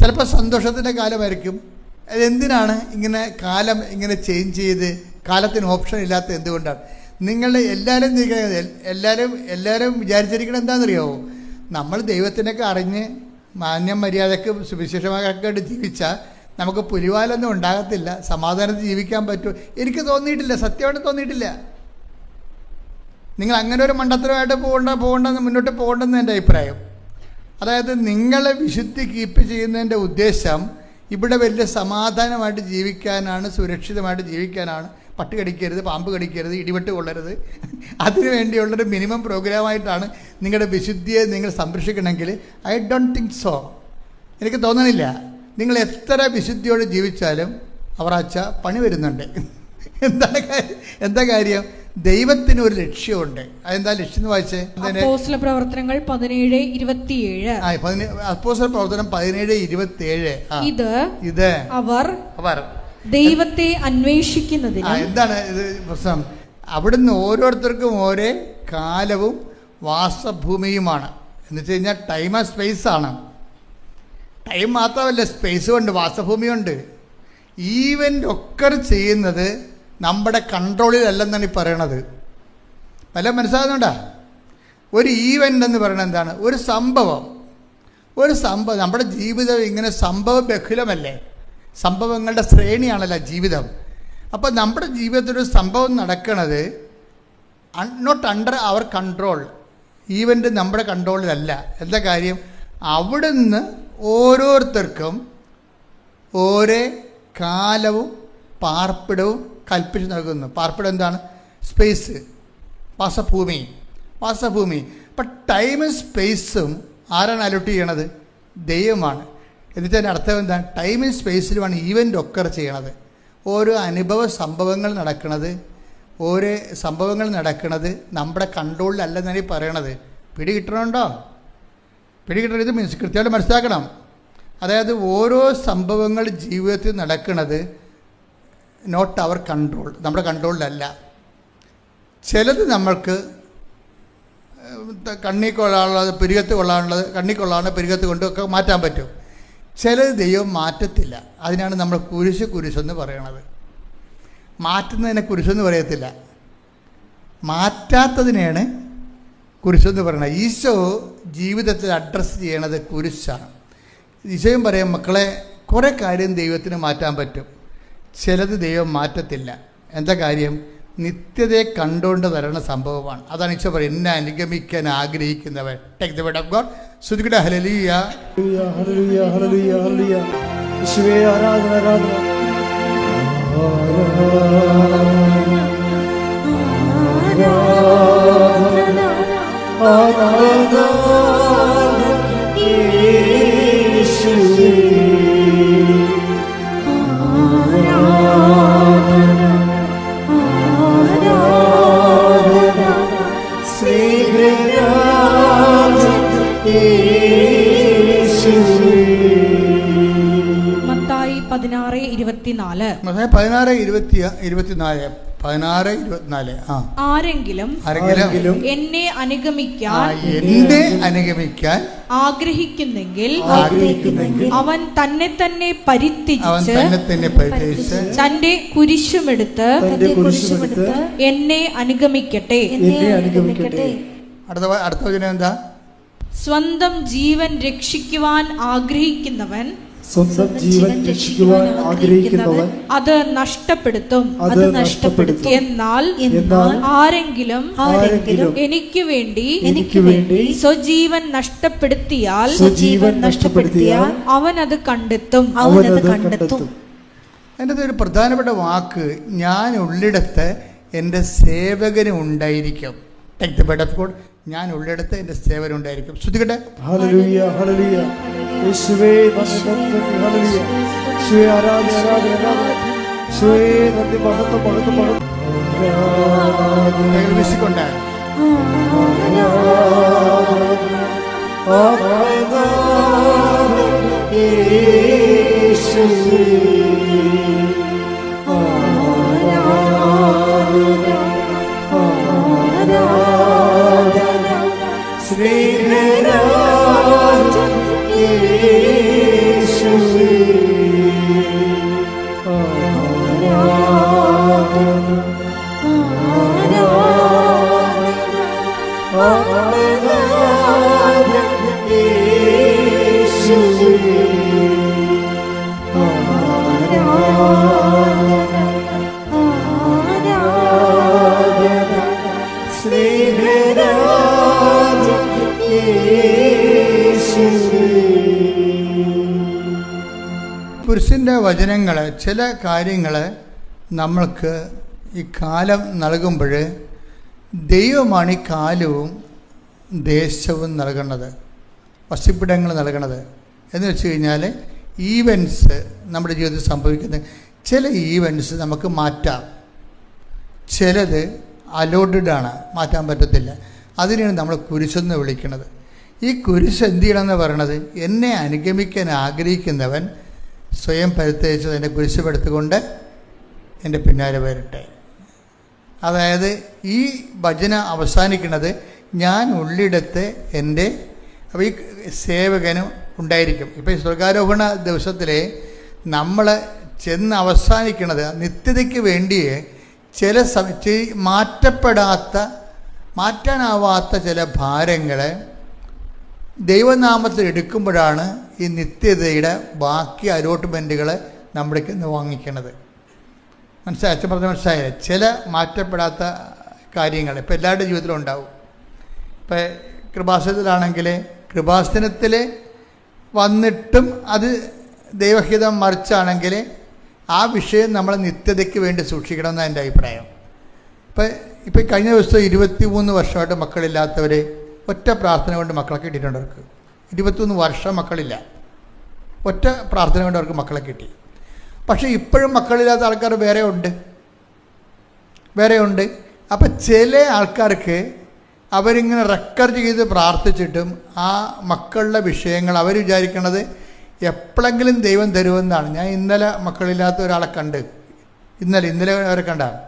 ചിലപ്പോൾ സന്തോഷത്തിൻ്റെ കാലമായിരിക്കും. അതെന്തിനാണ് ഇങ്ങനെ കാലം ഇങ്ങനെ ചേഞ്ച് ചെയ്ത് കാലത്തിന് ഓപ്ഷൻ ഇല്ലാത്ത എന്തുകൊണ്ടാണ്? നിങ്ങൾ എല്ലാവരും വിചാരിച്ചിരിക്കണം എന്താണെന്നറിയാമോ? നമ്മൾ ദൈവത്തിനൊക്കെ അറിഞ്ഞ് മാന്യം മര്യാദക്ക് സുവിശേഷമായിട്ട് ജീവിച്ചാൽ നമുക്ക് പുലിവാലൊന്നും ഉണ്ടാകത്തില്ല, സമാധാനത്തിൽ ജീവിക്കാൻ പറ്റും. എനിക്ക് തോന്നിയിട്ടില്ല, സത്യമായിട്ട് തോന്നിയിട്ടില്ല. നിങ്ങൾ അങ്ങനെ ഒരു മണ്ടത്തരമായിട്ട് പോകണ്ടെന്ന് മുന്നോട്ട് പോകണ്ടെന്ന് എൻ്റെ അഭിപ്രായം. അതായത് നിങ്ങളെ വിശുദ്ധി കീപ്പ് ചെയ്യുന്നതിൻ്റെ ഉദ്ദേശം ഇവിടെ വലിയ സമാധാനമായിട്ട് ജീവിക്കാനാണ്, സുരക്ഷിതമായിട്ട് ജീവിക്കാനാണ്. പട്ടി കടിക്കരുത്, പാമ്പ് കടിക്കരുത്, ഇടിവെട്ട് കൊള്ളരുത്. അതിനു വേണ്ടിയുള്ളൊരു മിനിമം പ്രോഗ്രാമായിട്ടാണ് നിങ്ങളുടെ വിശുദ്ധിയെ നിങ്ങൾ സംരക്ഷിക്കണമെങ്കിൽ ഐ ഡോണ്ട് തിങ്ക് സോ. എനിക്ക് തോന്നണില്ല. നിങ്ങൾ എത്ര വിശുദ്ധിയോട് ജീവിച്ചാലും അവറാച്ച പണി വരുന്നുണ്ട്. എന്താ കാര്യം? ദൈവത്തിന് ഒരു ലക്ഷ്യമുണ്ട്. അതെന്താ ലക്ഷ്യം എന്ന് വായിച്ചേ? അപ്പോസ്തല പ്രവർത്തനങ്ങൾ 17:27. അപ്പോസ്തല പ്രവർത്തനം 17:27. ഇത് അവർ ദൈവത്തെ അന്വേഷിക്കുന്നതിന്. എന്താണ് ഇത് പ്രശ്നം? അവിടുന്ന് ഓരോരുത്തർക്കും ഓരോ കാലവും വാസഭൂമിയുമാണ്. എന്ന് വെച്ച് കഴിഞ്ഞാൽ ടൈം ആൻഡ് സ്പേസ് ആണ്. ടൈം മാത്രമല്ല, സ്പേസും ഉണ്ട്, വാസഭൂമിയുണ്ട്. ഈവൻ്റ് ഒക്കെ ചെയ്യുന്നത് നമ്മുടെ കൺട്രോളിലല്ലെന്നാണ് ഈ പറയണത്. പല മനസ്സിലാകുന്നുണ്ടോ? ഒരു ഈവൻ്റ് എന്ന് പറയുന്നത് എന്താണ്? ഒരു സംഭവം. നമ്മുടെ ജീവിതം ഇങ്ങനെ സംഭവ ബഹുലമല്ലേ? സംഭവങ്ങളുടെ ശ്രേണിയാണല്ലോ ജീവിതം. അപ്പോൾ നമ്മുടെ ജീവിതത്തിലൊരു സംഭവം നടക്കുന്നത് not under our control. Event നമ്മുടെ കൺട്രോളിലല്ല. എന്താ കാര്യം? അവിടുന്ന് ഓരോരുത്തർക്കും ഓരോ കാലവും പാർപ്പിടവും കൽപ്പിച്ച് നൽകുന്നു. പാർപ്പിടം എന്താണ്? സ്പേസ്, വാസഭൂമി. അപ്പം ടൈമും സ്പേസും ആരാണ് അലോട്ട് ചെയ്യണത്? ദൈവമാണ്. എന്നിട്ട് അർത്ഥം എന്താണ്? ടൈമും സ്പേസിലുമാണ് ഈവൻ്റ് ഒക്കർ ചെയ്യണത്. ഓരോ സംഭവങ്ങൾ നടക്കുന്നത് നമ്മുടെ കൺട്രോളിലല്ലെന്നാണ് ഈ പറയണത്. പിടികിട്ടണുണ്ടോ? ഇത് മീൻസ് കൃത്യമായിട്ട് മനസ്സിലാക്കണം. അതായത് ഓരോ സംഭവങ്ങൾ ജീവിതത്തിൽ നടക്കുന്നത് നോട്ട് അവർ കൺട്രോൾ, നമ്മുടെ കൺട്രോളിലല്ല. ചിലത് നമ്മൾക്ക് കണ്ണി കൊള്ളാനുള്ളത്, പിരികത്ത് കൊള്ളാനുള്ളത്, കണ്ണി കൊള്ളാനുള്ള പിരികത്ത് കൊണ്ടൊക്കെ മാറ്റാൻ പറ്റും. ചിലത് ദൈവം മാറ്റത്തില്ല. അതിനാണ് നമ്മൾ കുരിശെന്ന് പറയണത്. മാറ്റുന്നതിനെ കുരിശെന്ന് പറയത്തില്ല, മാറ്റാത്തതിനെയാണ് കുരിശെന്ന് പറയണത്. ഈശോ ജീവിതത്തിൽ അഡ്രസ്സ് ചെയ്യണത് കുരിശാണ്. ഈശോയും പറയും, മക്കളെ കുറേ കാര്യം ദൈവത്തിന് മാറ്റാൻ പറ്റും, ചിലത് ദൈവം മാറ്റത്തില്ല. എന്താ കാര്യം? നിത്യതയെ കണ്ടുകൊണ്ട് വരണ സംഭവമാണ്. അതാണ് ഈശോ പറയും, എന്നെ അനുഗമിക്കാൻ ആഗ്രഹിക്കുന്നവൻ. Take the word of God. ശ്രുതിക്കട്ടെ ഹല്ലേലൂയ, ഹല്ലേലൂയ, ഹല്ലേലൂയ, ഹല്ലേലൂയ. യേശുവേ ആരാധന, ആരാധന, ആരാധന, ആരാധന യേശുവേ. മത്തായി 16:24. 16:24. ആരെങ്കിലും എന്നെ അനുഗമിക്കാൻ ആഗ്രഹിക്കുന്നെങ്കിൽ അവൻ തന്നെ തന്നെ പരിത്യജിച്ച് തന്റെ കുരിശുമെടുത്ത് എന്നെ അനുഗമിക്കട്ടെ. അടുത്ത വചനം എന്താ? സ്വന്തം ജീവൻ രക്ഷിക്കുവാൻ ആഗ്രഹിക്കുന്നവൻ അത് നഷ്ടപ്പെടുത്തും. എന്നാൽ ആരെങ്കിലും എനിക്ക് വേണ്ടി സ്വജീവൻ നഷ്ടപ്പെടുത്തിയാൽ അവൻ അത് കണ്ടെത്തും. അതിൻ്റെ ഒരു പ്രധാനപ്പെട്ട വാക്ക്, ഞാൻ ഉള്ളിടത്ത് എൻ്റെ സേവകന് ഉണ്ടായിരിക്കും. Take the bed of God. ഞാൻ ഉള്ളിടത്ത് എൻ്റെ സേവകൻ ഉണ്ടായിരിക്കും. ശ്രദ്ധിക്കട്ടെ. Hallelujah, hallelujah. യേശുവേ നന്ദി, ഹല്ലേലൂയ. യേശുവേ ആരാധന, ആരാധന. യേശുവേ നന്ദി, മഹത്വം, മഹത്വം, മഹത്വം. വിശിക്കൊണ്ടേ പുരുഷൻ്റെ വചനങ്ങൾ, ചില കാര്യങ്ങൾ നമ്മൾക്ക് ഈ കാലം നൽകുമ്പോൾ ദൈവമാണ് ഈ കാലവും ദേശവും നൽകുന്നത്, വസിപ്പിടങ്ങൾ നൽകുന്നത്. എന്ന് വെച്ച് കഴിഞ്ഞാൽ ഈവൻസ് നമ്മുടെ ജീവിതത്തിൽ സംഭവിക്കുന്നത്, ചില ഈവൻസ് നമുക്ക് മാറ്റാം, ചിലത് അലോഡഡ് മാറ്റാൻ പറ്റത്തില്ല. അതിനെയാണ് നമ്മൾ കുരിശെന്ന് വിളിക്കുന്നത്. ഈ കുരിശ് എന്ത് ചെയ്യണമെന്ന് പറയണത്, എന്നെ അനുഗമിക്കാൻ ആഗ്രഹിക്കുന്നവൻ സ്വയം പരിത്യജിച്ച് എൻ്റെ കുരിശുപെടുത്തുകൊണ്ട് എൻ്റെ പിന്നാലെ വരട്ടെ. അതായത് ഈ ഭജന അവസാനിക്കുന്നത് ഞാൻ ഉള്ളിടത്ത് എൻ്റെ ഈ സേവകനും ഉണ്ടായിരിക്കും. ഇപ്പോൾ ഈ സ്വർഗാരോഹണ ദിവസത്തിൽ നമ്മൾ ചെന്ന് അവസാനിക്കുന്നത് നിത്യതയ്ക്ക് വേണ്ടിയേ ചില മാറ്റാനാവാത്ത ചില ഭാരങ്ങൾ ദൈവനാമത്തിൽ എടുക്കുമ്പോഴാണ് ഈ നിത്യതയുടെ ബാക്കി അലോട്ട്മെൻറ്റുകൾ നമ്മുടേക്ക് ഇന്ന് വാങ്ങിക്കണത്. അച്ഛൻ പറഞ്ഞ മനസ്സിലായില്ലേ? ചില മാറ്റപ്പെടാത്ത കാര്യങ്ങൾ ഇപ്പോൾ എല്ലാവരുടെ ജീവിതത്തിലും ഉണ്ടാവും. ഇപ്പോൾ കൃപാസനത്തിലാണെങ്കിൽ കൃപാസനത്തിൽ വന്നിട്ടും അത് ദൈവഹിതം മറിച്ചാണെങ്കിൽ ആ വിഷയം നമ്മൾ നിത്യതയ്ക്ക് വേണ്ടി സൂക്ഷിക്കണമെന്നാണ് എൻ്റെ അഭിപ്രായം. ഇപ്പോൾ കഴിഞ്ഞ ദിവസം 23 വർഷമായിട്ട് മക്കളില്ലാത്തവർ ഒറ്റ പ്രാർത്ഥന കൊണ്ട് മക്കളെ കിട്ടിയിട്ടുണ്ട്. അവർക്ക് 23 വർഷം മക്കളില്ല, ഒറ്റ പ്രാർത്ഥന കൊണ്ട് അവർക്ക് മക്കളെ കിട്ടി. പക്ഷേ ഇപ്പോഴും മക്കളില്ലാത്ത ആൾക്കാർ വേറെ ഉണ്ട്. അപ്പം ചില ആൾക്കാർക്ക് അവരിങ്ങനെ റെക്കോർഡ് ചെയ്ത് പ്രാർത്ഥിച്ചിട്ടും ആ മക്കളുടെ വിഷയങ്ങൾ അവർ വിചാരിക്കണത് എപ്പോഴെങ്കിലും ദൈവം തരുമെന്നാണ്. ഞാൻ ഇന്നലെ മക്കളില്ലാത്ത ഒരാളെ കണ്ട്, ഇന്നലെ അവരെ കണ്ടാണ്.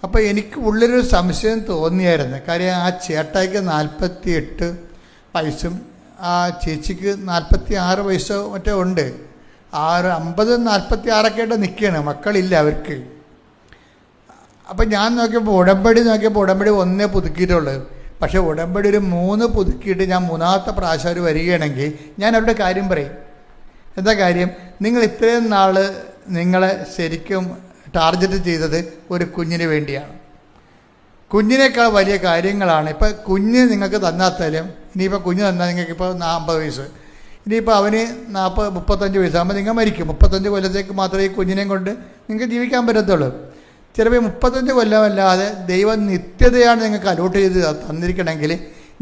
അപ്പോൾ എനിക്ക് ഉള്ളിലൊരു സംശയം തോന്നിയായിരുന്നു. കാര്യം ആ ചേട്ടായിക്ക് 48 വയസ്സും ആ ചേച്ചിക്ക് 46 വയസ്സോ മറ്റോ ഉണ്ട്. 50 46ഒക്കെ ആയിട്ട് നിൽക്കുകയാണ്, മക്കളില്ല അവർക്ക്. അപ്പം ഞാൻ നോക്കിയപ്പോൾ ഉടമ്പടി 1 പുതുക്കിയിട്ടുള്ളത്. പക്ഷേ ഉടമ്പടി ഒരു 3 പുതുക്കിയിട്ട് ഞാൻ 3ാമത്തെ പ്രാവശ്യം അവർ വരികയാണെങ്കിൽ ഞാൻ അവരുടെ കാര്യം പറയും. എന്താ കാര്യം? നിങ്ങൾ ഇത്രയും നാൾ നിങ്ങളെ ശരിക്കും ടാർഗറ്റ് ചെയ്തത് ഒരു കുഞ്ഞിന് വേണ്ടിയാണ്. കുഞ്ഞിനേക്കാൾ വലിയ കാര്യങ്ങളാണ്. ഇപ്പം കുഞ്ഞ് നിങ്ങൾക്ക് തന്നാത്താലും, ഇനിയിപ്പോൾ കുഞ്ഞ് തന്നാൽ നിങ്ങൾക്കിപ്പോൾ 40 വയസ്സ്, ഇനിയിപ്പോൾ അവന് 35 വയസ്സാകുമ്പോൾ നിങ്ങൾ മരിക്കും. 35 കൊല്ലത്തേക്ക് മാത്രമേ ഈ കുഞ്ഞിനെയും കൊണ്ട് നിങ്ങൾക്ക് ജീവിക്കാൻ പറ്റത്തുള്ളൂ. ചിലപ്പോൾ 35 കൊല്ലമല്ലാതെ ദൈവം നിത്യതയാണ് നിങ്ങൾക്ക് അലോട്ട് ചെയ്ത് തന്നിരിക്കണമെങ്കിൽ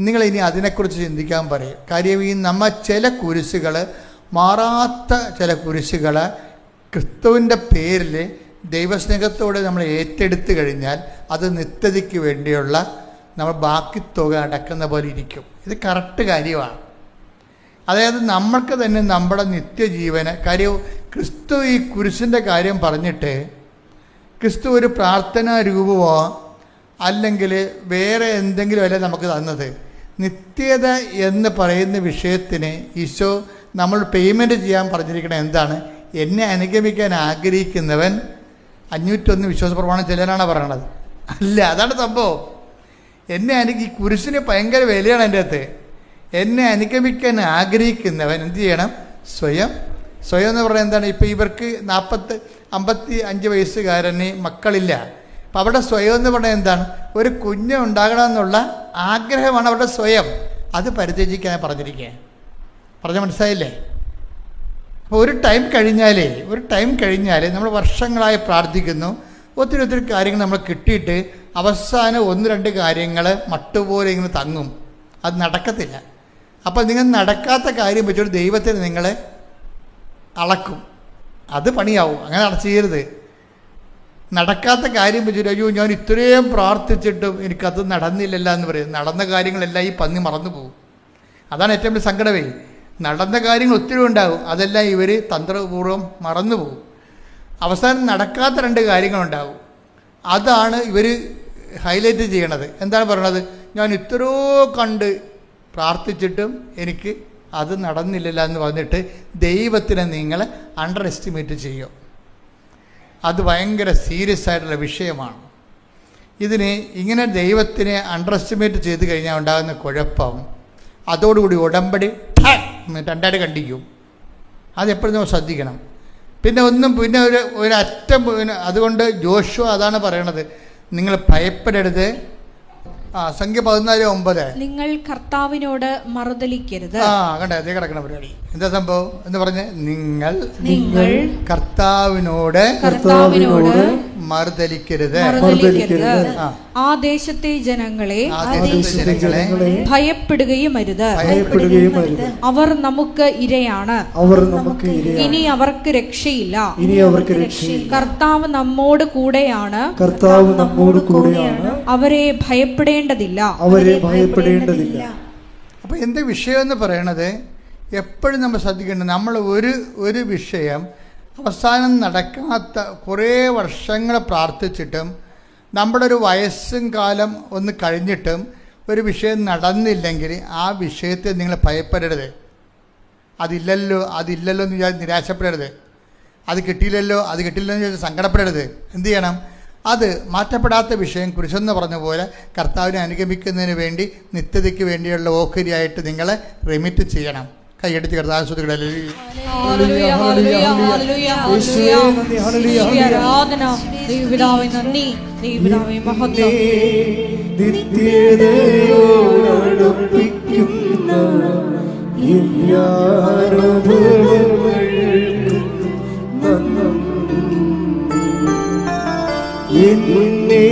നിങ്ങളിനി അതിനെക്കുറിച്ച് ചിന്തിക്കാൻ പറയും. കാര്യം ഈ ചില കുരിശുകൾ, മാറാത്ത ചില കുരിശുകൾ ക്രിസ്തുവിൻ്റെ പേരിൽ ദൈവസ്നേഹത്തോടെ നമ്മൾ ഏറ്റെടുത്ത് കഴിഞ്ഞാൽ അത് നിത്യതയ്ക്ക് വേണ്ടിയുള്ള നമ്മൾ ബാക്കി തുക അടക്കുന്ന പോലെ ഇരിക്കും. ഇത് കറക്റ്റ് കാര്യമാണ്. അതായത് നമ്മൾക്ക് തന്നെ നമ്മുടെ നിത്യജീവന് കാര്യം ക്രിസ്തു ഈ കുരിശിൻ്റെ കാര്യം പറഞ്ഞിട്ട് ക്രിസ്തു ഒരു പ്രാർത്ഥനാ രൂപമോ അല്ലെങ്കിൽ വേറെ എന്തെങ്കിലും അല്ല നമുക്ക് തന്നത്. നിത്യത എന്ന് പറയുന്ന വിഷയത്തിന് ഈശോ നമ്മൾ പേയ്മെൻറ്റ് ചെയ്യാൻ പറഞ്ഞിരിക്കുന്നത് എന്താണ്? എന്നെ അനുഗമിക്കാൻ ആഗ്രഹിക്കുന്നവൻ 501 വിശ്വാസ പ്രമാണം ചിലരാണ് പറയണത്. അല്ല, അതാണ് സംഭവം. ഈ കുരിശിന് ഭയങ്കര വിലയാണ് എൻ്റെ അകത്ത്. എന്നെ അനുഗമിക്കാൻ ആഗ്രഹിക്കുന്നവൻ എന്ത് ചെയ്യണം? സ്വയം എന്ന് പറഞ്ഞാൽ എന്താണ്? ഇപ്പോൾ ഇവർക്ക് 55 വയസ്സുകാരന് മക്കളില്ല. അപ്പം അവിടെ സ്വയം എന്ന് പറഞ്ഞാൽ എന്താണ്? ഒരു കുഞ്ഞ് ഉണ്ടാകണമെന്നുള്ള ആഗ്രഹമാണ് അവരുടെ സ്വയം. അത് പരിത്യജിക്കാൻ പറഞ്ഞ മനസ്സിലായില്ലേ? അപ്പോൾ ഒരു ടൈം കഴിഞ്ഞാൽ നമ്മൾ വർഷങ്ങളായി പ്രാർത്ഥിക്കുന്നു, ഒത്തിരി കാര്യങ്ങൾ നമ്മൾ കിട്ടിയിട്ട് അവസാനം 1-2 കാര്യങ്ങൾ മട്ടുപോലെ ഇങ്ങനെ തങ്ങും. അത് നടക്കത്തില്ല. അപ്പോൾ നിങ്ങൾ നടക്കാത്ത കാര്യം വെച്ചൊരു ദൈവത്തിന് നിങ്ങളെ അളക്കും. അത് പണിയാവും. അങ്ങനെ ചെയ്യരുത്. നടക്കാത്ത കാര്യം വെച്ചിട്ട് അയ്യോ ഞാൻ ഇത്രയും പ്രാർത്ഥിച്ചിട്ടും എനിക്കത് നടന്നില്ലല്ലോ എന്ന് പറയും. നടന്ന കാര്യങ്ങളെല്ലാം ഈ പന്നി മറന്നു പോകും. അതാണ് ഏറ്റവും വലിയ സങ്കടമേ. നടന്ന കാര്യങ്ങൾ ഒത്തിരി ഉണ്ടാകും, അതെല്ലാം ഇവർ തന്ത്രപൂർവ്വം മറന്നു പോകും. അവസാനം നടക്കാത്ത 2 കാര്യങ്ങളുണ്ടാകും. അതാണ് ഇവർ ഹൈലൈറ്റ് ചെയ്യണത്. എന്താണ് പറയണത്? ഞാൻ ഇത്രയോ കണ്ട് പ്രാർത്ഥിച്ചിട്ടും എനിക്ക് അത് നടന്നില്ലല്ലോ എന്ന് പറഞ്ഞിട്ട് ദൈവത്തിനെ നിങ്ങൾ അണ്ടർ എസ്റ്റിമേറ്റ് ചെയ്യും. അത് ഭയങ്കര സീരിയസ് ആയിട്ടുള്ള വിഷയമാണ്. ഇങ്ങനെ ദൈവത്തിനെ അണ്ടർ എസ്റ്റിമേറ്റ് ചെയ്ത് കഴിഞ്ഞാൽ ഉണ്ടാകുന്ന കുഴപ്പം, അതോടുകൂടി ഉടമ്പടി 2 കണ്ടിക്കും. അതെപ്പോഴും നമ്മൾ ശ്രദ്ധിക്കണം. പിന്നെ ഒരു അറ്റം അതുകൊണ്ട് ജോഷുവ അതാണ് പറയണത്, നിങ്ങൾ ഭയപ്പെടരുത്. സംഖ്യ 14:9 നിങ്ങൾ കർത്താവിനോട് മറുതലിക്കരുത്. കണ്ടേ അതേ കിടക്കണ പരിപാടി. എന്താ സംഭവം എന്ന് പറഞ്ഞ് നിങ്ങൾ കർത്താവിനോട് മറുതലിക്കരുത്. ആ ദേശത്തെ ജനങ്ങളെ ഭയപ്പെടുകയും അരുത്. അവർ നമുക്ക് ഇരയാണ്. ഇനി അവർക്ക് രക്ഷയില്ല. കർത്താവ് നമ്മോട് കൂടെയാണ്. അവരെ ഭയപ്പെടേണ്ടതില്ല. അപ്പൊ എന്താ വിഷയം എന്ന് പറയണത്? എപ്പോഴും നമ്മൾ ശ്രദ്ധിക്കേണ്ടത്, നമ്മൾ ഒരു വിഷയം അവസാനം നടക്കാത്ത കുറേ വർഷങ്ങൾ പ്രാർത്ഥിച്ചിട്ടും നമ്മുടെ ഒരു വയസ്സും കാലം ഒന്ന് കഴിഞ്ഞിട്ടും ഒരു വിഷയം നടന്നില്ലെങ്കിൽ ആ വിഷയത്തെ നിങ്ങൾ ഭയപ്പെടരുത്. അതില്ലല്ലോ എന്ന് വിചാരിച്ച് നിരാശപ്പെടരുത്. അത് കിട്ടിയില്ലല്ലോ എന്ന് വിചാരിച്ച് സങ്കടപ്പെടരുത്. എന്ത് ചെയ്യണം? അത് മാറ്റപ്പെടാത്ത വിഷയം കുരിശെന്ന് പറഞ്ഞ പോലെ കർത്താവിനെ അനുഗമിക്കുന്നതിന് വേണ്ടി നിത്യതയ്ക്ക് വേണ്ടിയുള്ള ഓഹരിയായിട്ട് നിങ്ങൾ റെമിറ്റ് ചെയ്യണം. കൈയടിച്ച് കർത്താവ് സ്തുതിക്കട്ടെ. എന്നെ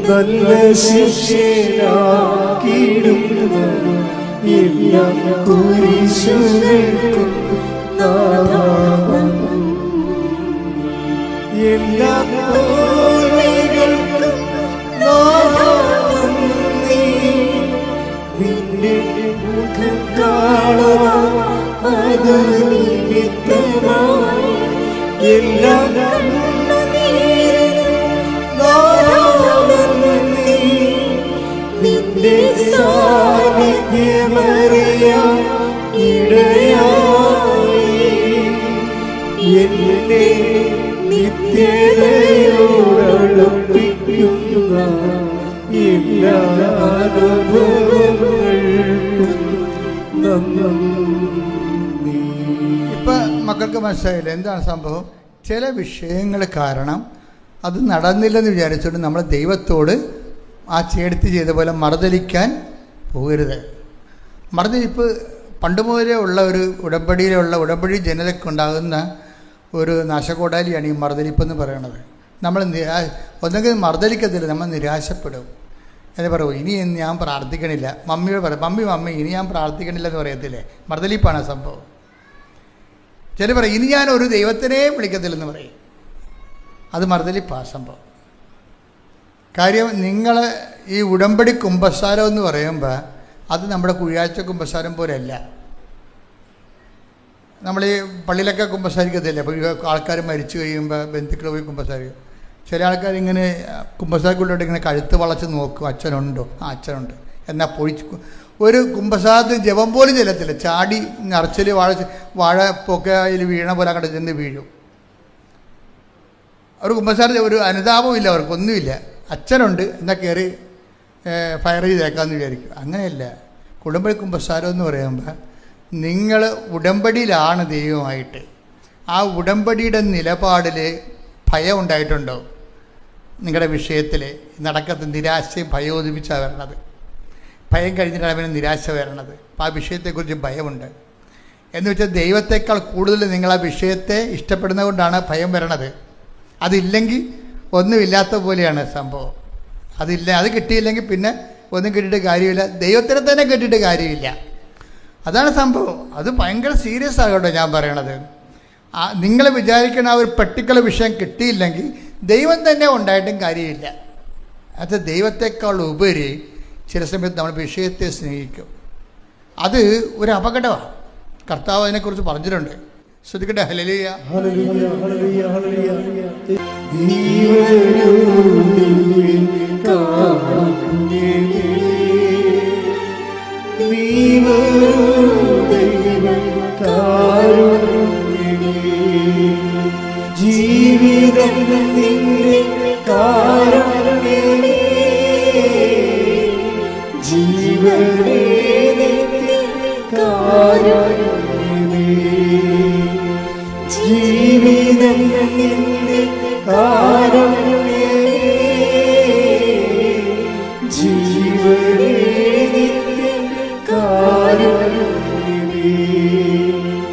നല്ല ശിഷ്യനാക്കിയിടുന്ന എല്ലാ കുരിശുകൾക്കും നാമം, എല്ലാ ഓർമ്മകൾക്കും നാമം, നിന്റെ മുഖം കാണാൻ അത് നിമിത്തമായി എല്ലാ നിന്റെ സാന്നിധ്യമറിയാൻ ഇടയായി എന്നെ നിത്യതയോടടുപ്പിക്കുന്ന എല്ലാ അനുഭവങ്ങൾക്കും നന്ദി. ഇപ്പം മക്കൾക്ക് മനസ്സിലായില്ല എന്താണ് സംഭവം? ചില വിഷയങ്ങൾ കാരണം അത് നടന്നില്ലെന്ന് വിചാരിച്ചുകൊണ്ട് നമ്മൾ ദൈവത്തോട് ആ ചേർത്ത് ചെയ്ത പോലെ മറുതലിക്കാൻ പോകരുത്. മറുതലിപ്പ് പണ്ട് മുതലേ ഉള്ള ഒരു ഉടമ്പടി ജനതയ്ക്കുണ്ടാകുന്ന ഒരു നാശകോടാലിയാണ് ഈ മറുതലിപ്പ് എന്ന് പറയുന്നത്. നമ്മൾ ഒന്നെങ്കിൽ മറുതലിക്കത്തില്ല, നമ്മൾ നിരാശപ്പെടും. എന്ന് പറയൂ, ഇനി ഞാൻ പ്രാർത്ഥിക്കണില്ല. മമ്മിയോട് പറയും, മമ്മി ഇനി ഞാൻ പ്രാർത്ഥിക്കണില്ല എന്ന് പറയത്തില്ലേ? മറുതലിപ്പാണ് ആ സംഭവം. ചില പറയും ഇനി ഞാൻ ഒരു ദൈവത്തിനെ വിളിക്കത്തില്ലെന്ന് പറയും. അത് മറുതലിപ്പാ സംഭവം. കാര്യം നിങ്ങൾ ഈ ഉടമ്പടി കുമ്പസാരം എന്ന് പറയുമ്പോൾ അത് നമ്മുടെ കുഴിയാഴ്ച കുമ്പസാരം പോലെയല്ല. നമ്മൾ ഈ പള്ളിയിലൊക്കെ കുമ്പസാരിക്കത്തില്ലേ, അപ്പോൾ ആൾക്കാർ മരിച്ചു കഴിയുമ്പോൾ ബന്ധുക്കൾ പോയി കുമ്പസാരിക്കും. ചില ആൾക്കാർ ഇങ്ങനെ കുമ്പസാരക്കുള്ളിലോട്ട് ഇങ്ങനെ കഴുത്ത് വളച്ച് നോക്കും, അച്ഛനുണ്ടോ? ആ അച്ഛനുണ്ട്. എന്നാൽ പൊഴിച്ച് ഒരു കുമ്പസാരത്തിന് ജപം പോലും ചെല്ലത്തില്ല, ചാടി നിറച്ചൽ വാഴ പൊക്കയിൽ വീണ പോലെ അങ്ങോട്ട് ചെന്ന് വീഴും. അവർ കുമ്പസാരത്തിൽ ഒരു അനുതാപവും ഇല്ല, അവർക്കൊന്നുമില്ല. അച്ഛനുണ്ട് എന്നാൽ കയറി ഫയർ ചെയ്തേക്കാമെന്ന് വിചാരിക്കും. അങ്ങനെയല്ല. കുടുംബ കുമ്പസാരം എന്ന് പറയുമ്പോൾ നിങ്ങൾ ഉടമ്പടിയിലാണ് ദൈവമായിട്ട്. ആ ഉടമ്പടിയുടെ നിലപാടിൽ ഭയം ഉണ്ടായിട്ടുണ്ടോ? നിങ്ങളുടെ വിഷയത്തിൽ നടക്കത്ത് നിരാശയും ഭയം ഒതുപ്പിച്ചാണ് വരണത്. ഭയം കഴിഞ്ഞിട്ടാണ് പിന്നെ നിരാശ വരണത്. അപ്പോൾ ആ വിഷയത്തെക്കുറിച്ച് ഭയമുണ്ട്. എന്ന് വെച്ചാൽ ദൈവത്തെക്കാൾ കൂടുതൽ നിങ്ങൾ ആ വിഷയത്തെ ഇഷ്ടപ്പെടുന്നത് കൊണ്ടാണ് ഭയം വരണത്. അതില്ലെങ്കിൽ ഒന്നുമില്ലാത്ത പോലെയാണ് സംഭവം. അത് കിട്ടിയില്ലെങ്കിൽ പിന്നെ ഒന്നും കിട്ടിയിട്ട് കാര്യമില്ല, ദൈവത്തിനെ തന്നെ കിട്ടിയിട്ട് കാര്യമില്ല. അതാണ് സംഭവം. അത് ഭയങ്കര സീരിയസ് ആകട്ടെ ഞാൻ പറയണത്. നിങ്ങൾ വിചാരിക്കുന്ന ആ ഒരു പർട്ടിക്കുലർ വിഷയം കിട്ടിയില്ലെങ്കിൽ ദൈവം തന്നെ ഉണ്ടായിട്ടും കാര്യമില്ല. അത് ദൈവത്തെക്കാൾ ഉപരി ചില സമയത്ത് നമ്മൾ വിഷയത്തെ സ്നേഹിക്കും. അത് ഒരു അപകടമാണ്. കർത്താവ് അതിനെക്കുറിച്ച് പറഞ്ഞിട്ടുണ്ട്. ശ്രദ്ധിക്കട്ടെ. Hallelujah, hallelujah, hallelujah, hallelujah. ജീവിതം നിന്റെ കാരുണ്യമേ, ജീവനേ നിന്റെ കാരുണ്യമേ, ജീവിതം നിന്റെ കാരുണ്യമേ, ജീവനേ നിന്റെ കാരുണ്യമേ.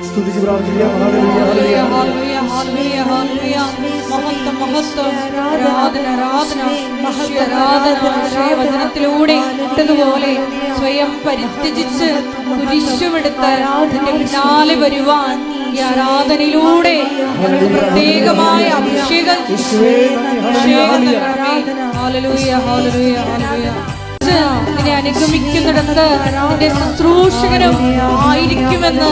സ്തുതിച്ച് പ്രാർത്ഥിക്കാം. Hallelujah, hallelujah. വചനത്തിലൂടെ ഇട്ടതുപോലെ സ്വയം പരിത്യജിച്ച് കുരിശുമെടുത്ത് അതിന്റെ പിന്നാലെ വരുവാൻ ഈ ആരാധനയിലൂടെ പ്രത്യേകമായ അഭിഷേകം നിന്നെ അനുഗമിക്കുന്നിടത്ത് നിന്റെ ശുശ്രൂഷകനും ആയിരിക്കുമെന്ന്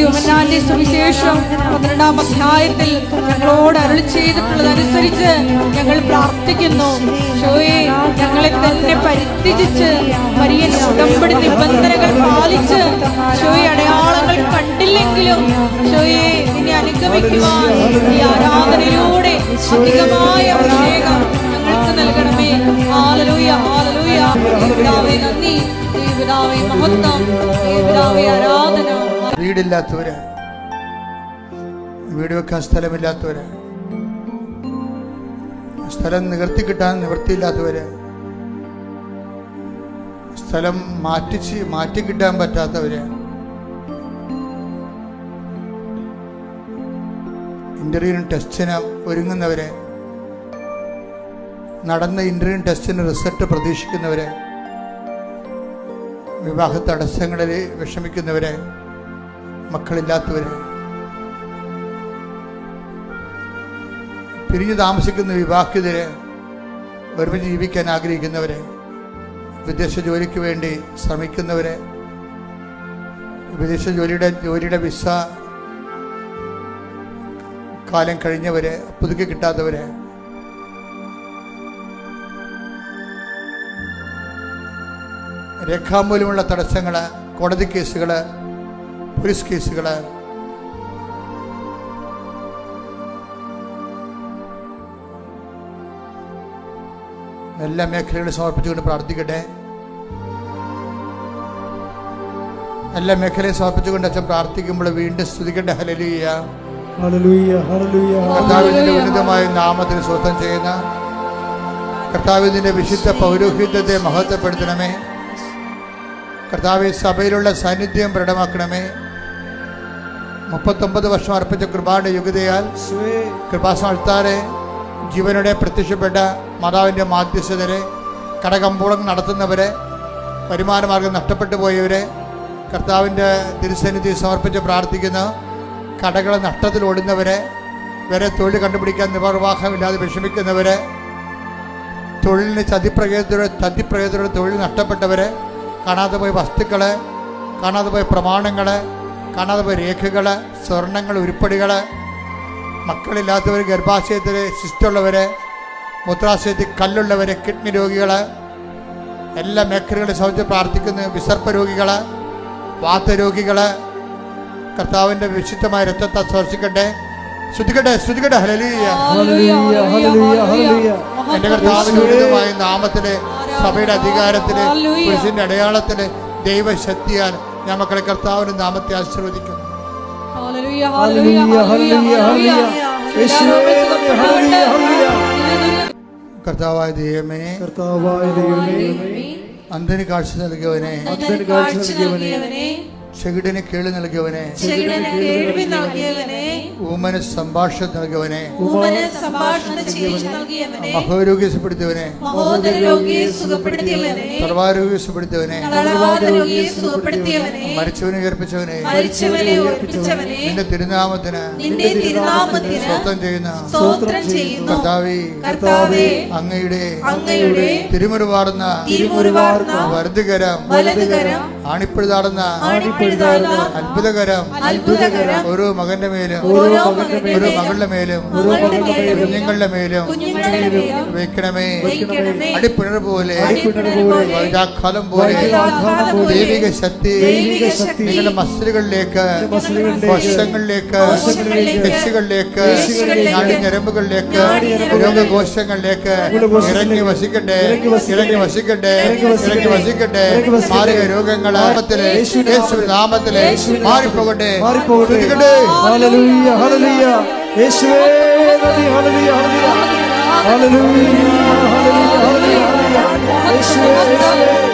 യോഹന്നാന്റെ സുവിശേഷം 12-ാം അധ്യായത്തിൽ ഞങ്ങളോട് അരുളി ചെയ്തിട്ടുള്ളതനുസരിച്ച് ഞങ്ങൾ പ്രാർത്ഥിക്കുന്നു. ഷോയെ ഞങ്ങളെ തന്നെ പരിത്യജിച്ച് മരിയൻ ഉടമ്പടി നിബന്ധനകൾ പാലിച്ച് ഷോയെ അടയാളങ്ങൾ കണ്ടില്ലെങ്കിലും ഷോയെ നിന്നെ അനുഗമിക്കുവാൻ ഈ ആരാധനയിലൂടെ അധികമായ അഭിഷേകം ഞങ്ങൾക്ക് നൽകണമേ. Hallelujah, hallelujah. ദൈവപിതാവേ നന്ദി, ദൈവപിതാവേ മഹത്വം, ദൈവപിതാവേ ആരാധന. വീടില്ലാത്തവര്, വീട് വെക്കാൻ സ്ഥലമില്ലാത്തവര്, സ്ഥലം നിവർത്തി കിട്ടാൻ നിവൃത്തിയില്ലാത്തവര്, സ്ഥലം മാറ്റി കിട്ടാൻ പറ്റാത്തവര്, ഇന്റർവ്യൂവിന് ടെസ്റ്റിന് ഒരുങ്ങുന്നവര്, നടന്ന ഇന്റർവ്യൂ ടെസ്റ്റിന് റിസൾട്ട് പ്രതീക്ഷിക്കുന്നവര്, വിവാഹ തടസ്സങ്ങളിൽ വിഷമിക്കുന്നവര്, മക്കളില്ലാത്തവര്, പിരിഞ്ഞു താമസിക്കുന്ന വിവാഹിതര്, ഒരുമിച്ച് ജീവിക്കാൻ ആഗ്രഹിക്കുന്നവര്, വിദേശ ജോലിക്ക് വേണ്ടി ശ്രമിക്കുന്നവര്, വിദേശ ജോലിയുടെ വിസ കാലം കഴിഞ്ഞവര്, പുതുക്കി കിട്ടാത്തവര്, രേഖാമൂലമുള്ള തടസ്സങ്ങൾ, കോടതി കേസുകൾ, പോലീസ് കേസുകൾ, എല്ലാ മേഖലകളും സമർപ്പിച്ചുകൊണ്ട് പ്രാർത്ഥിക്കട്ടെ. എല്ലാ മേഖലയും സമർപ്പിച്ചുകൊണ്ട് അച്ഛൻ പ്രാർത്ഥിക്കുമ്പോൾ വീണ്ടും സ്തുതിക്കട്ടെ. Hallelujah, hallelujah, hallelujah. കർത്താവിന്റെ ഉന്നതമായ നാമത്തിന് സ്വസ്ഥം ചെയ്യുന്ന കർത്താവിന്റെ വിശുദ്ധ പൗരോഹിത്യത്തെ മഹത്വപ്പെടുത്തണമേ. കർത്താവെ സഭയിലുള്ള സാന്നിധ്യം പ്രകടമാക്കണമേ. 39 വർഷം അർപ്പിച്ച കൃപായുടെ യുഗതയാൽ കൃപാസനത്താരെ ജീവനോടെ പ്രത്യക്ഷപ്പെട്ട മാതാവിൻ്റെ മാധ്യസ്ഥതരെ, കടകമ്പോളം നടത്തുന്നവരെ, വരുമാനമാർഗം നഷ്ടപ്പെട്ടു പോയവരെ കർത്താവിൻ്റെ തിരുസന്നിധി സമർപ്പിച്ച് പ്രാർത്ഥിക്കുന്ന, കടകൾ നഷ്ടത്തിൽ ഓടുന്നവരെ, വരെ തൊഴിൽ കണ്ടുപിടിക്കാൻ നിർവാഹമില്ലാതെ വിഷമിക്കുന്നവരെ, തൊഴിലിന് ചതിപ്രകേതരുടെ തൊഴിൽ നഷ്ടപ്പെട്ടവരെ, കാണാതെ പോയ വസ്തുക്കൾ, കാണാതെ പോയ പ്രമാണങ്ങൾ, കാണാതെ പോയ രേഖകൾ, സ്വർണ്ണങ്ങൾ, ഉരുപ്പടികൾ, മക്കളില്ലാത്തവർ, ഗർഭാശയത്തിൽ സിസ്റ്റുള്ളവർ, മൂത്രാശയത്തിൽ കല്ലുള്ളവർ, കിഡ്നി രോഗികൾ, എല്ലാ മേഖലകളെ സംബന്ധിച്ച് പ്രാർത്ഥിക്കുന്നു. വിസർപ്പ രോഗികൾ, വാതരോഗികൾ, കർത്താവിൻ്റെ വിശുദ്ധമായ രക്തത്തെ സ്പർശിക്കട്ടെ. ശ്രുതികട്ടെ ഹല്ലേലൂയ. എൻ്റെ കർത്താവിന്റെ ഉന്നതമായ നാമത്തിലെ, സഭയുടെ അധികാരത്തില്, പുരുഷന്റെ അടയാളത്തില്, ദൈവശക്തിയാൽ ഞാൻ മക്കളെ കർത്താവിന്റെ നാമത്തെ ആശീർവദിക്കുന്നു. കർത്താവായ ദൈവമേ, അന്ധന് കാഴ്ച നൽകിയവനെ, ചെകിടന് കേൾവി നൽകിയവനെ, ഊമന് സംഭാഷണം നൽകിയവനെ, മഹോരോഗിയെ സുഖപ്പെടുത്തിയവനെ, സർവാരോഗ്യ സുഖപ്പെടുത്തിയവനെ, മരിച്ചവനെ ഉയർപ്പിച്ചവനെ, നിന്റെ തിരുനാമത്തിന് സ്തോത്രം ചെയ്യുന്ന കർത്താവേ, അങ്ങയുടെ തിരുമുറിവാർന്ന വലതുകരം ആണിപ്പഴുതാടുന്ന അത്ഭുതകരം ഓരോ മകന്റെ മേലും ഓരോ മകളുടെ മേലും കുഞ്ഞുങ്ങളുടെ മേലും വെക്കണമേ. അടിപ്പിണർ പോലെ, വൈരാഘാതം പോലെ ദൈവിക ശക്തി നിങ്ങളുടെ മസിലുകളിലേക്ക്, കോശങ്ങളിലേക്ക്, രക്ഷികളിലേക്ക്, നാടിഞരമ്പുകളിലേക്ക്, രോഗകോശങ്ങളിലേക്ക് ഇറങ്ങി വസിക്കട്ടെ, ഇറങ്ങി വസിക്കട്ടെ, ഇറങ്ങി വസിക്കട്ടെ. മാരക രോഗങ്ങൾ യേശുവിന്റെ നാമത്തിലെ മാറിപ്പോകട്ടെ. ഹല്ലേലൂയ ഹല്ലേലൂയ യേശുവേ നന്ദി. ഹല്ലേലൂയ ഹല്ലേലൂയ ഹല്ലേലൂയ ഹല്ലേലൂയ യേശുവേ.